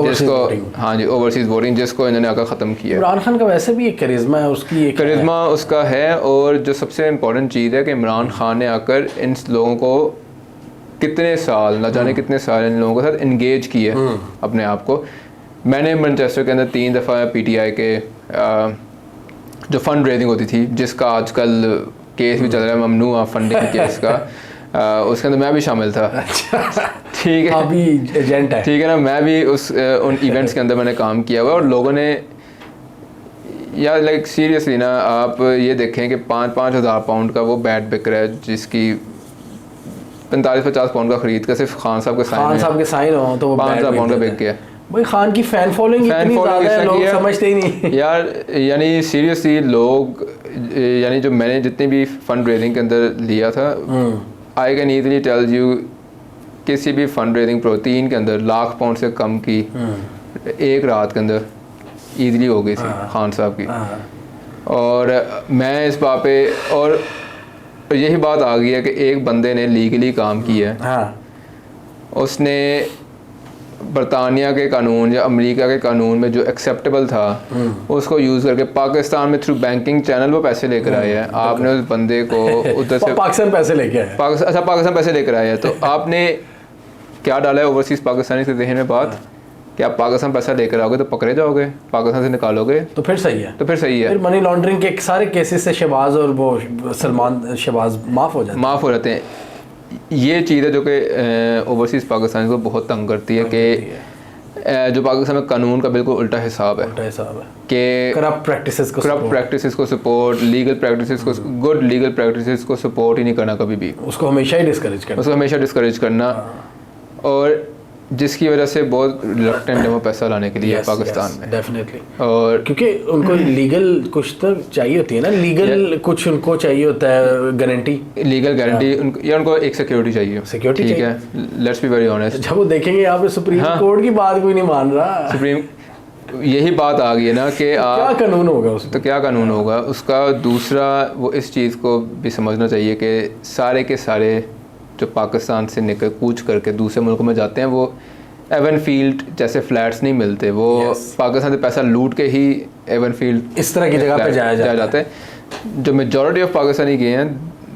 Speaker 2: जिसको हाँ जी ओवरसीज़ वोटिंग, जिसको इन्होंने आकर ख़त्म किया।
Speaker 1: इमरान खान का वैसे भी एक करिश्मा है, उसकी एक
Speaker 2: करिश्मा उसका है। और जो सबसे इम्पोर्टेंट चीज़ है कि इमरान खान ने आकर इन लोगों को कितने साल, ना जाने कितने साल इन लोगों के साथ इंगेज किया अपने आप को। मैंने मैनचेस्टर के अंदर 3 दफ़ा पीटीआई के जो फंड रेजिंग होती थी, जिसका आजकल केस भी चल रहा है ममनू फंडिंग केस का, उसके अंदर मैं भी शामिल था। ठीक है,
Speaker 1: अभी एजेंट है,
Speaker 2: ठीक है ना, मैं भी उन इवेंट्स के अंदर मैंने काम किया हुआ। और लोगों ने यार लाइक सीरियसली ना, आप ये देखें कि 5-5 हज़ार पाउंड का वो बैट बिक रहा है, जिसकी 45-50 पाउंड का खरीद कर सिर्फ खान साहब के साइन
Speaker 1: हो तो
Speaker 2: 5,000 पाउंड का बिक गया।
Speaker 1: भाई खान की फैन फॉलोइंग इतनी ज़्यादा है, लोग समझते ही नहीं
Speaker 2: यार। यानी सीरियसली लोग, यानी जो मैंने जितनी भी फंड रेजिंग के अंदर लिया था, I can easily tell you किसी भी फंड रेजिंग प्रोटीन के अंदर लाख पाउंड से कम की एक रात के अंदर ईजिली हो गई थी खान साहब की। और मैं इस बात पे, और यही बात आ गई है कि एक बंदे ने लीगली काम किया है, उसने बरतानिया के कानून या अमेरिका के कानून में जो एक्सेप्टेबल था उसको यूज़ करके पाकिस्तान में थ्रू बैंकिंग चैनल वो पैसे लेकर आए हैं। आपने उस बंदे को उधर से
Speaker 1: पाकिस्तान पैसे लेके आए,
Speaker 2: अच्छा पाकिस्तान पैसे लेकर आए हैं, तो आपने क्या डाला है ओवरसीज़ पाकिस्तानी के जहन में बात कि आप पाकिस्तान पैसा लेकर आओगे तो पकड़े जाओगे, पाकिस्तान से निकालोगे तो
Speaker 1: फिर सही है,
Speaker 2: तो फिर सही है।
Speaker 1: फिर मनी लॉन्ड्रिंग के सारे केसेस से शहबाज और वो सलमान शहबाज माफ़ हो जाते हैं।
Speaker 2: ये चीज़ है जो कि ओवरसीज़ पाकिस्तानी को बहुत तंग करती है कि जो पाकिस्तान में कानून का बिल्कुल उल्टा हिसाब है कि
Speaker 1: करप्ट
Speaker 2: प्रैक्टिसेस को सपोर्ट, लीगल प्रैक्टिसेस को, गुड लीगल प्रैक्टिसेस को सपोर्ट ही नहीं करना कभी भी,
Speaker 1: उसको हमेशा डिस्करेज करना,
Speaker 2: और जिसकी वजह से बहुत रिलक्टेंट है वो पैसा लाने के लिए पाकिस्तान में
Speaker 1: डेफिनेटली।
Speaker 2: और
Speaker 1: क्योंकि उनको लीगल कुछ तो चाहिए होती है ना, लीगल कुछ उनको चाहिए होता है, गारंटी,
Speaker 2: लीगल गारंटी, या उनको एक सिक्योरिटी चाहिए,
Speaker 1: ठीक
Speaker 2: है। लेट्स बी वेरी ऑनेस्ट,
Speaker 1: जब वो देखेंगे यहाँ पे सुप्रीम कोर्ट की बात कोई नहीं मान रहा,
Speaker 2: सुप्रीम यही बात आ गई है ना कि
Speaker 1: क्या कानून होगा उसमें,
Speaker 2: तो क्या कानून होगा उसका। दूसरा वो इस चीज़ को भी समझना चाहिए कि सारे के सारे जो पाकिस्तान से निकल कूच करके दूसरे मुल्कों में जाते हैं, वो एवन फील्ड जैसे फ्लैट्स नहीं मिलते, वो पाकिस्तान से पैसा लूट के ही एवन फील्ड
Speaker 1: इस तरह की जगह पे जाया जाता
Speaker 2: है। जो मेजॉरिटी ऑफ पाकिस्तानी गए हैं,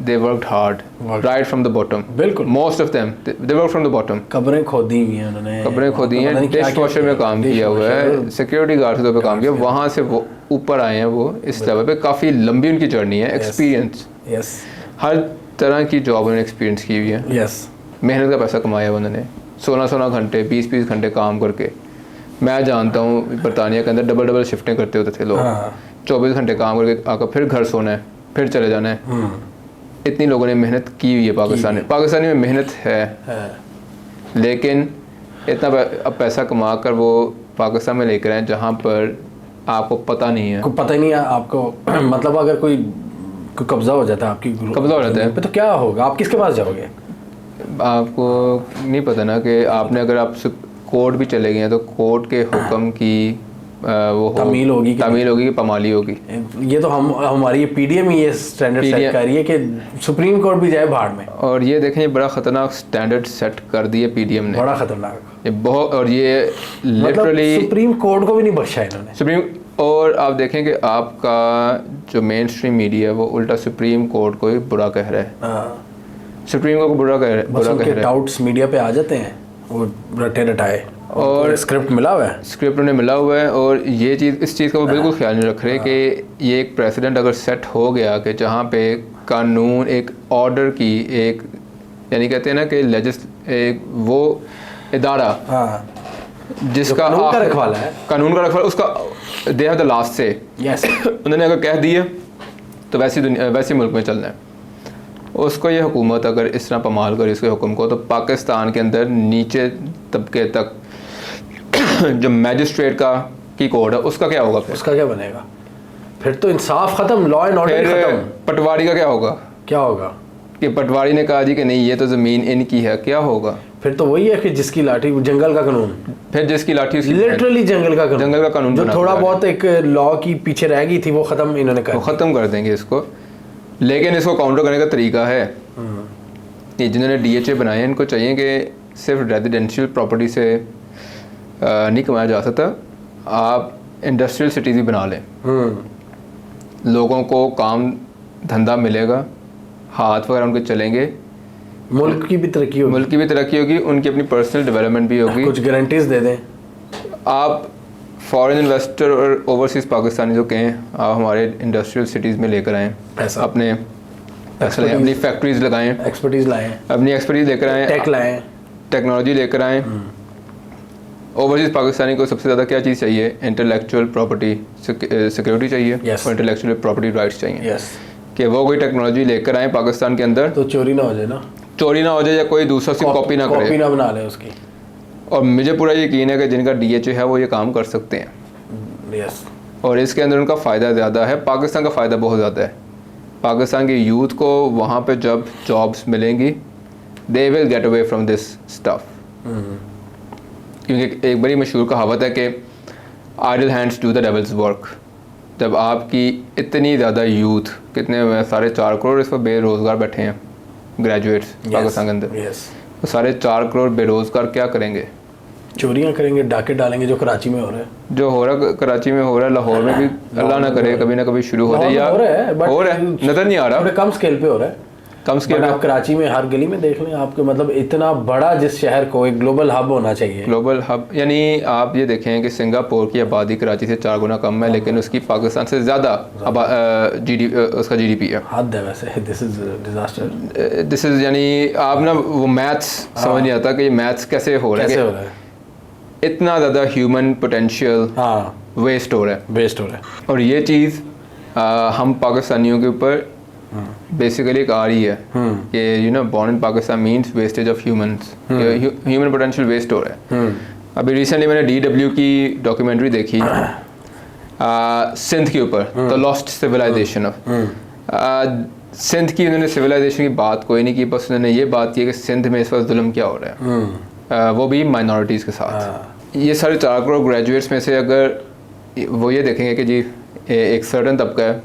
Speaker 2: they worked hard right from the bottom,
Speaker 1: बिल्कुल,
Speaker 2: most of them they work from the bottom.
Speaker 1: कब्रें खोदी हुई हैं उन्होंने,
Speaker 2: कब्रें खोदी हैं, डिश वॉशर में काम किया हुआ है, सिक्योरिटी गार्ड के तौर पर काम किया, वहाँ से वो ऊपर आए हैं, वो इस लेवल पे काफ़ी लंबी उनकी जर्नी है, एक्सपीरियंस,
Speaker 1: यस,
Speaker 2: हर तरह की जॉब उन्होंने एक्सपीरियंस की हुई है,
Speaker 1: यस।
Speaker 2: मेहनत का पैसा कमाया उन्होंने 16-16 घंटे 20-20 घंटे काम करके। मैं जानता हूँ बरतानिया के अंदर डबल शिफ्टें करते होते थे लोग। 24 घंटे काम करके आकर फिर घर सोना है, फिर चले जाना है। इतनी लोगों ने मेहनत की हुई है पाकिस्तानी में मेहनत है, लेकिन इतना अब पैसा कमा कर वो पाकिस्तान में लेकर आए जहाँ पर आपको पता नहीं है,
Speaker 1: पता ही नहीं है आपको। मतलब अगर कोई कब्जा हो जाता है आपकी,
Speaker 2: कब्जा हो जाता है
Speaker 1: तो क्या होगा? आप किसके पास जाओगे?
Speaker 2: आपको नहीं पता ना कि आपने, अगर आप कोर्ट भी चले गए हैं तो कोर्ट के हुक्म की वो
Speaker 1: तामील होगी
Speaker 2: कि पमाली होगी।
Speaker 1: ये तो हमारी पीडीएम ही ये स्टैंडर्ड सेट कर रही है कि सुप्रीम कोर्ट भी जाए भाड़ में। और
Speaker 2: ये देखें, ये बड़ा ख़तरनाक स्टैंडर्ड सेट कर दिया पीडीएम ने,
Speaker 1: बड़ा ख़तरनाक,
Speaker 2: ये बहुत। और ये लिटरली
Speaker 1: सुप्रीम कोर्ट को भी नहीं बख्शा इन्होंने।
Speaker 2: और आप देखें कि आपका जो मेन स्ट्रीम मीडिया है वो उल्टा सुप्रीम कोर्ट को ही बुरा कह रहा है, सुप्रीम कोर्ट को बुरा कह रहा है।
Speaker 1: डाउट्स मीडिया पे आ जाते हैं, वो रटे रटाए, और स्क्रिप्ट मिला हुआ है,
Speaker 2: स्क्रिप्ट उन्हें मिला हुआ है। और ये चीज़, इस चीज़ का वो बिल्कुल ख्याल नहीं रख रहे कि ये एक प्रेसिडेंट अगर सेट हो गया कि जहाँ पे कानून एक ऑर्डर की एक, यानी कहते हैं ना कि एक वो इदारा जिसका
Speaker 1: कानून का रखवाला है,
Speaker 2: उसका दे हैव द लास्ट से।
Speaker 1: यस
Speaker 2: उन्होंने अगर कह दिया तो वैसे मुल्क में चलना है। उसको ये हुकूमत अगर इस तरह पमाल करे इसके हुक्म को, तो पाकिस्तान के अंदर नीचे तबके तक जो मैजिस्ट्रेट की कोड है उसका क्या होगा?
Speaker 1: उसका क्या बनेगा? फिर तो इंसाफ खत्म, लॉ एंड ऑर्डर खत्म।
Speaker 2: पटवारी का क्या होगा? कि पटवारी ने कहा जी कि नहीं ये तो ज़मीन इनकी है, क्या होगा?
Speaker 1: फिर तो वही है कि जिसकी लाठी, जंगल का कानून,
Speaker 2: फिर जिसकी लाठी
Speaker 1: लिटरली जंगल का कानून जो थोड़ा बहुत एक लॉ की पीछे रह गई थी वो खत्म इन्होंने
Speaker 2: ख़त्म कर देंगे इसको। लेकिन इसको काउंटर करने का तरीका है कि जिन्होंने DHA बनाए हैं इनको चाहिए कि सिर्फ रेजिडेंशियल प्रॉपर्टी से नहीं कमाया जा सकता, आप इंडस्ट्रियल सिटीज़ भी बना लें। लोगों को काम धंधा मिलेगा, हाथ वगैरह उनके चलेंगे,
Speaker 1: मुल्क की भी तरक्की
Speaker 2: होगी, उनकी अपनी पर्सनल डेवलपमेंट भी होगी।
Speaker 1: कुछ गारंटीज दे दें। आप
Speaker 2: फॉरेन इन्वेस्टर और ओवरसीज़ पाकिस्तानी जो कहें, आप हमारे इंडस्ट्रियल सिटीज़ में लेकर आएँ, अपने अपनी फैक्ट्रीज लगाएं,
Speaker 1: एक्सपर्टीज़ लाएं,
Speaker 2: अपनी एक्सपर्टीज़ लेकर आएँ,
Speaker 1: टेक लाएं,
Speaker 2: टेक्नोलॉजी लेकर आएँ। ओवरसीज़ पाकिस्तानी को सबसे ज़्यादा क्या चीज़ चाहिए? इंटेलेक्चुअल प्रॉपर्टी सिक्योरिटी चाहिए और इंटेलेक्चुअल प्रॉपर्टी राइट्स चाहिए। कि वो कोई टेक्नोलॉजी लेकर आए पाकिस्तान के अंदर
Speaker 1: तो चोरी ना हो जाए या कोई दूसरा उसकी कॉपी ना बना ले उसकी।
Speaker 2: और मुझे पूरा यकीन है कि जिनका DHA है वो ये काम कर सकते हैं। और इसके अंदर उनका फ़ायदा ज़्यादा है, पाकिस्तान का फ़ायदा बहुत ज़्यादा है। पाकिस्तान के यूथ को वहाँ पे जब जॉब्स मिलेंगी, they will get away from this stuff. क्योंकि एक बड़ी मशहूर कहावत है कि idle hands do the devil's work. जब आपकी इतनी ज़्यादा यूथ, कितने 4.5 करोड़ इस पर बेरोज़गार बैठे हैं ग्रेजुएट्स पाकिस्तान के अंदर, तो 4.5 करोड़ बेरोज़गार क्या करेंगे?
Speaker 1: चोरियां करेंगे, डाके डालेंगे, जो कराची में हो रहा है,
Speaker 2: कराची में हो रहा है, लाहौर में भी अल्लाह ना करे कभी ना कभी शुरू हो जाए। या हो रहा है, नज़र नहीं आ रहा,
Speaker 1: कम स्केल पे हो रहा है, कम स्केल पे। आप कराची में हर गली में देख लें, आपके मतलब इतना बड़ा जिस शहर को एक ग्लोबल हब होना चाहिए।
Speaker 2: ग्लोबल हब यानी आप ये देखें कि सिंगापुर की आबादी कराची से 4 गुना कम है, लेकिन उसकी पाकिस्तान से ज़्यादा उसका GDP है।
Speaker 1: हद है वैसे। This is disaster.
Speaker 2: This is यानी आप ना वो मैथ्स समझ नहीं आता कि ये मैथ्स कैसे हो रहा है। इतना ज़्यादा ह्यूमन पोटेंशियल वेस्ट हो रहा है। और ये चीज़ हम पाकिस्तानियों के ऊपर बेसिकली एक आ रही है कि born in Pakistan means wastage of humans, human potential waste हो रहा है। अभी रिसेंटली मैंने DW की डॉक्यूमेंट्री देखी सिंध के ऊपर, the lost civilization of Sindh की। उन्होंने सिविलाइजेशन की बात कोई नहीं की, बस उन्होंने ये बात की कि सिंध में इस वक्त जुल्म क्या हो रहा है, वो भी माइनॉरिटीज़ के साथ। ये 4.5 करोड़ ग्रेजुएट्स में से अगर वो ये देखेंगे कि जी एक सर्टन तबका है,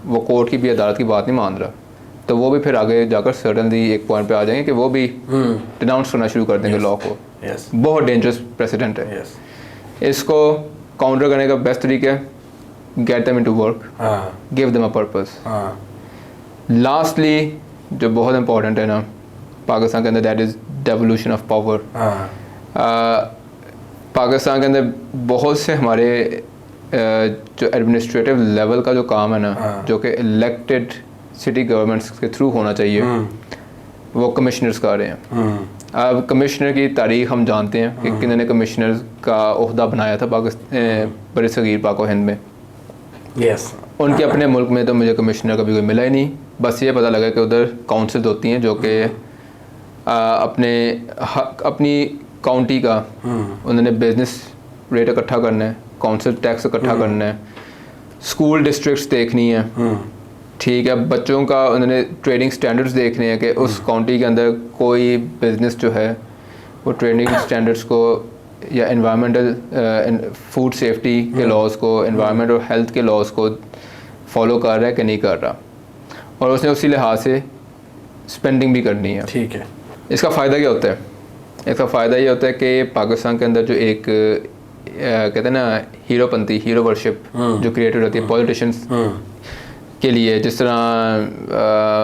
Speaker 2: वो कोर्ट की भी अदालत की बात नहीं मान रहा, तो वो भी फिर आगे जाकर सर्टनली एक पॉइंट पे आ जाएंगे कि वो भी डिनाउंस करना शुरू कर देंगे लॉ को। बहुत डेंजरस प्रेसिडेंट है। इसको काउंटर करने का बेस्ट तरीका है get them into work, give them a purpose. Lastly जो बहुत इंपॉर्टेंट है ना पाकिस्तान के अंदर, that is devolution of power. Pakistan के अंदर बहुत से हमारे जो एडमिनिस्ट्रेटिव लेवल का जो काम है ना, जो कि इलेक्टेड सिटी गवर्नमेंट्स के थ्रू होना चाहिए, वो कमिश्नर्स का आ रहे हैं। अब कमिश्नर की तारीख हम जानते हैं कि किन्होंने कमिश्नर का ओहदा बनाया था पाकिस्तान बड़े सगीर पाक व हिंद में।
Speaker 1: यस,
Speaker 2: उनके अपने मुल्क में तो मुझे कमिश्नर कभी कोई मिला ही नहीं। बस ये पता लगा कि उधर काउंसिल्स होती हैं जो कि अपनी काउंटी का उन्होंने बिजनेस रेट इकट्ठा करना है, काउंसिल टैक्स इकट्ठा करना है, स्कूल डिस्ट्रिक्ट्स देखनी है, ठीक है, बच्चों का उन्होंने ट्रेडिंग स्टैंडर्ड्स देखने हैं कि उस काउंटी के अंदर कोई बिजनेस जो है वो ट्रेडिंग स्टैंडर्ड्स को या एनवायरमेंटल फूड सेफ्टी के लॉज को, एनवायरमेंट और हेल्थ के लॉज को फॉलो कर रहा है कि नहीं कर रहा, और उसने उसी लिहाज से स्पेंडिंग भी करनी है।
Speaker 1: ठीक है।
Speaker 2: इसका फ़ायदा क्या होता है? इसका फ़ायदा ये होता है कि पाकिस्तान के अंदर जो एक कहते हैं ना हीरोपंती, हीरो वर्शिप जो क्रिएटेड होती है पॉलिटिशियंस के लिए, जिस तरह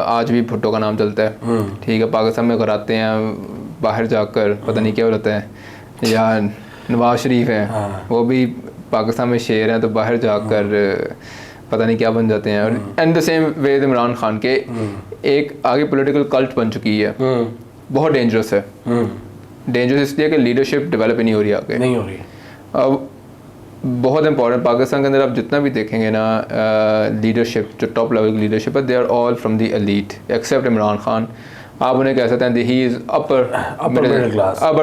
Speaker 2: आज भी भुट्टो का नाम चलता है, ठीक है, पाकिस्तान में घर आते हैं बाहर जाकर पता नहीं क्या होता है, या नवाज शरीफ हैं वो भी पाकिस्तान में शेर हैं तो बाहर जाकर पता नहीं क्या बन जाते हैं। और and the same way Imran Khan के एक आगे पॉलिटिकल कल्ट बन चुकी है, बहुत डेंजरस है। डेंजरस इसलिए कि लीडरशिप डेवलप ही नहीं हो रही आगे,
Speaker 1: नहीं हो रही।
Speaker 2: अब बहुत इंपॉर्टेंट पाकिस्तान के अंदर आप जितना भी देखेंगे ना लीडरशिप, जो टॉप लेवल की लीडरशिप है, they are all from the elite except Imran Khan. आप उन्हें कह सकते हैं he is upper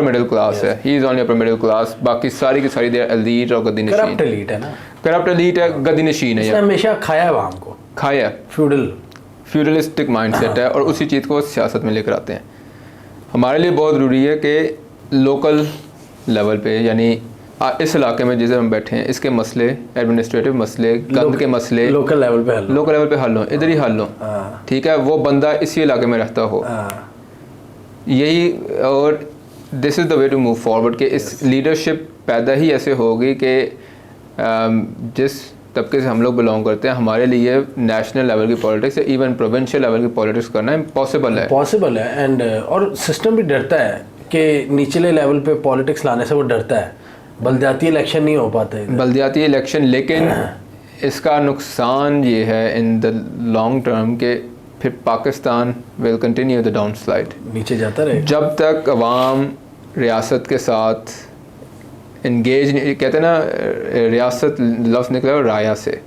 Speaker 2: middle class है, he is only upper middle class, बाकी सारी की सारी दे आर एलीट और गद्दी नशीन।
Speaker 1: करप्ट एलीट है ना,
Speaker 2: करप्ट एलीट है, गद्दी नशीन है,
Speaker 1: हमेशा खाया है आवाम को,
Speaker 2: खाया, फ्यूडलिस्टिक माइंडसेट है, और उसी चीज़ को सियासत में लेकर आते हैं। हमारे लिए बहुत ज़रूरी है कि लोकल लेवल पे, यानी इस इलाके में जिसे हम बैठे हैं, इसके मसले, एडमिनिस्ट्रेटिव मसले, गंद के मसले
Speaker 1: लोकल लेवल पे हल हो,
Speaker 2: इधर ही हल हो, ठीक है, वो बंदा इसी इलाके में रहता हो, यही। और this is the way to move forward, कि इस लीडरशिप पैदा ही ऐसे होगी कि जिस तबके से हम लोग बिलोंग करते हैं, हमारे लिए नेशनल लेवल की पॉलिटिक्स या इवन प्रोविंशियल लेवल की पॉलिटिक्स करना इम्पॉसिबल है।
Speaker 1: एंड और सिस्टम भी डरता है कि निचले लेवल पे पॉलिटिक्स लाने से वो डरता है, बलदियाती इलेक्शन नहीं हो पाते,
Speaker 2: बलदियाती इलेक्शन। लेकिन इसका नुकसान ये है इन द लॉन्ग टर्म के फिर Pakistan will continue the down slide,
Speaker 1: नीचे जाता रहे
Speaker 2: जब तक अवाम रियासत के साथ इंगेज नहीं। कहते हैं ना, रियासत लफ्ज़ निकला है राया से,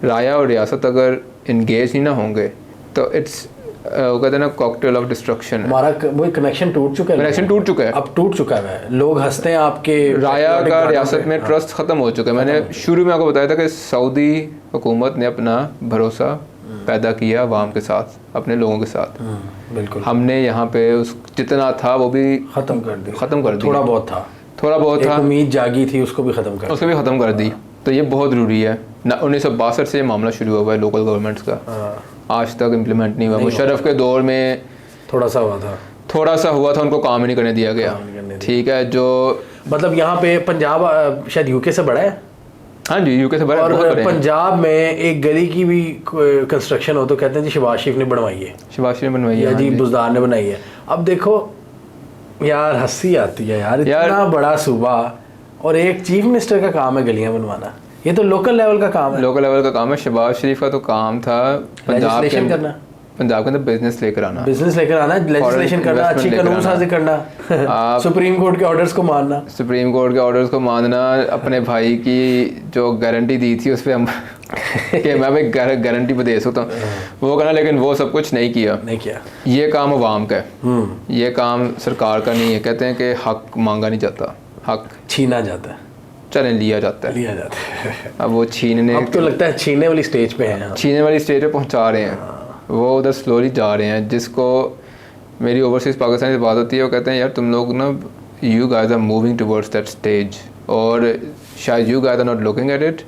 Speaker 2: राया और रियासत अगर इंगेज नहीं ना होंगे तो इट्स वो कहते हैं ना कॉकटेल ऑफ डिस्ट्रक्शन।
Speaker 1: हमारा वही कनेक्शन टूट चुका है, अब टूट चुका है। लोग हंसते हैं आपके
Speaker 2: राया का रियासत में ट्रस्ट ख़त्म हो चुका है। मैंने शुरू में आपको बताया था कि सऊदी हुकूमत ने अपना भरोसा पैदा किया अवाम के साथ, अपने लोगों के साथ।
Speaker 1: बिल्कुल,
Speaker 2: हमने यहाँ पे उस जितना था वो भी
Speaker 1: ख़त्म कर दिया, थोड़ा बहुत था, उम्मीद जागी थी, उसको भी ख़त्म कर दी।
Speaker 2: तो ये बहुत ज़रूरी है ना। 1962 से मामला शुरू हुआ है लोकल गवर्नमेंट्स का, आज तक इम्प्लीमेंट नहीं हुआ। मुशर्रफ के दौर में थोड़ा सा हुआ था, उनको काम ही नहीं करने दिया गया, ठीक है। जो मतलब
Speaker 1: यहाँ पे पंजाब शायद यूके से बड़ा है,
Speaker 2: हाँ जी, यूके से बड़ा,
Speaker 1: और पंजाब में एक गली की भी कंस्ट्रक्शन हो तो कहते हैं जी शहबाज शरीफ ने बनवाई है, या जी बुज़दार ने बनाई है। अब देखो यार, हंसी आती है यार, इतना बड़ा सूबा और एक चीफ मिनिस्टर का काम है गलियां बनवाना। ये तो लोकल लेवल का काम है।
Speaker 2: शहबाज शरीफ का तो काम था पंजाब के अंदर बिजनेस लेकर आना,
Speaker 1: लेजिस्लेशन करना, अच्छी कानून साजी करना, सुप्रीम कोर्ट के ऑर्डर्स को मानना, अपने भाई की जो गारंटी दी थी उस पर हम कि मैं भाई गारंटी पे दे सकता हूँ वो करना, लेकिन वो सब कुछ नहीं किया। ये काम अवाम का है, ये काम सरकार का नहीं है। कहते हैं कि हक मांगा नहीं जाता, हक छीना जाता है,
Speaker 2: चलें लिया जाता है। अब वो छीनने,
Speaker 1: अब तो लगता है छीनने वाली स्टेज पे हैं,
Speaker 2: छीनने वाली स्टेज पे पहुंचा रहे हैं, वो उधर स्लोली जा रहे हैं। जिसको मेरी ओवरसीज़ पाकिस्तान से बात होती है, वो कहते हैं यार तुम लोग ना, you guys are moving towards that stage, और शायद you guys are not looking at it,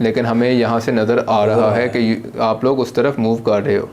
Speaker 2: लेकिन हमें यहाँ से नज़र आ रहा है कि आप लोग उस तरफ मूव कर रहे हो।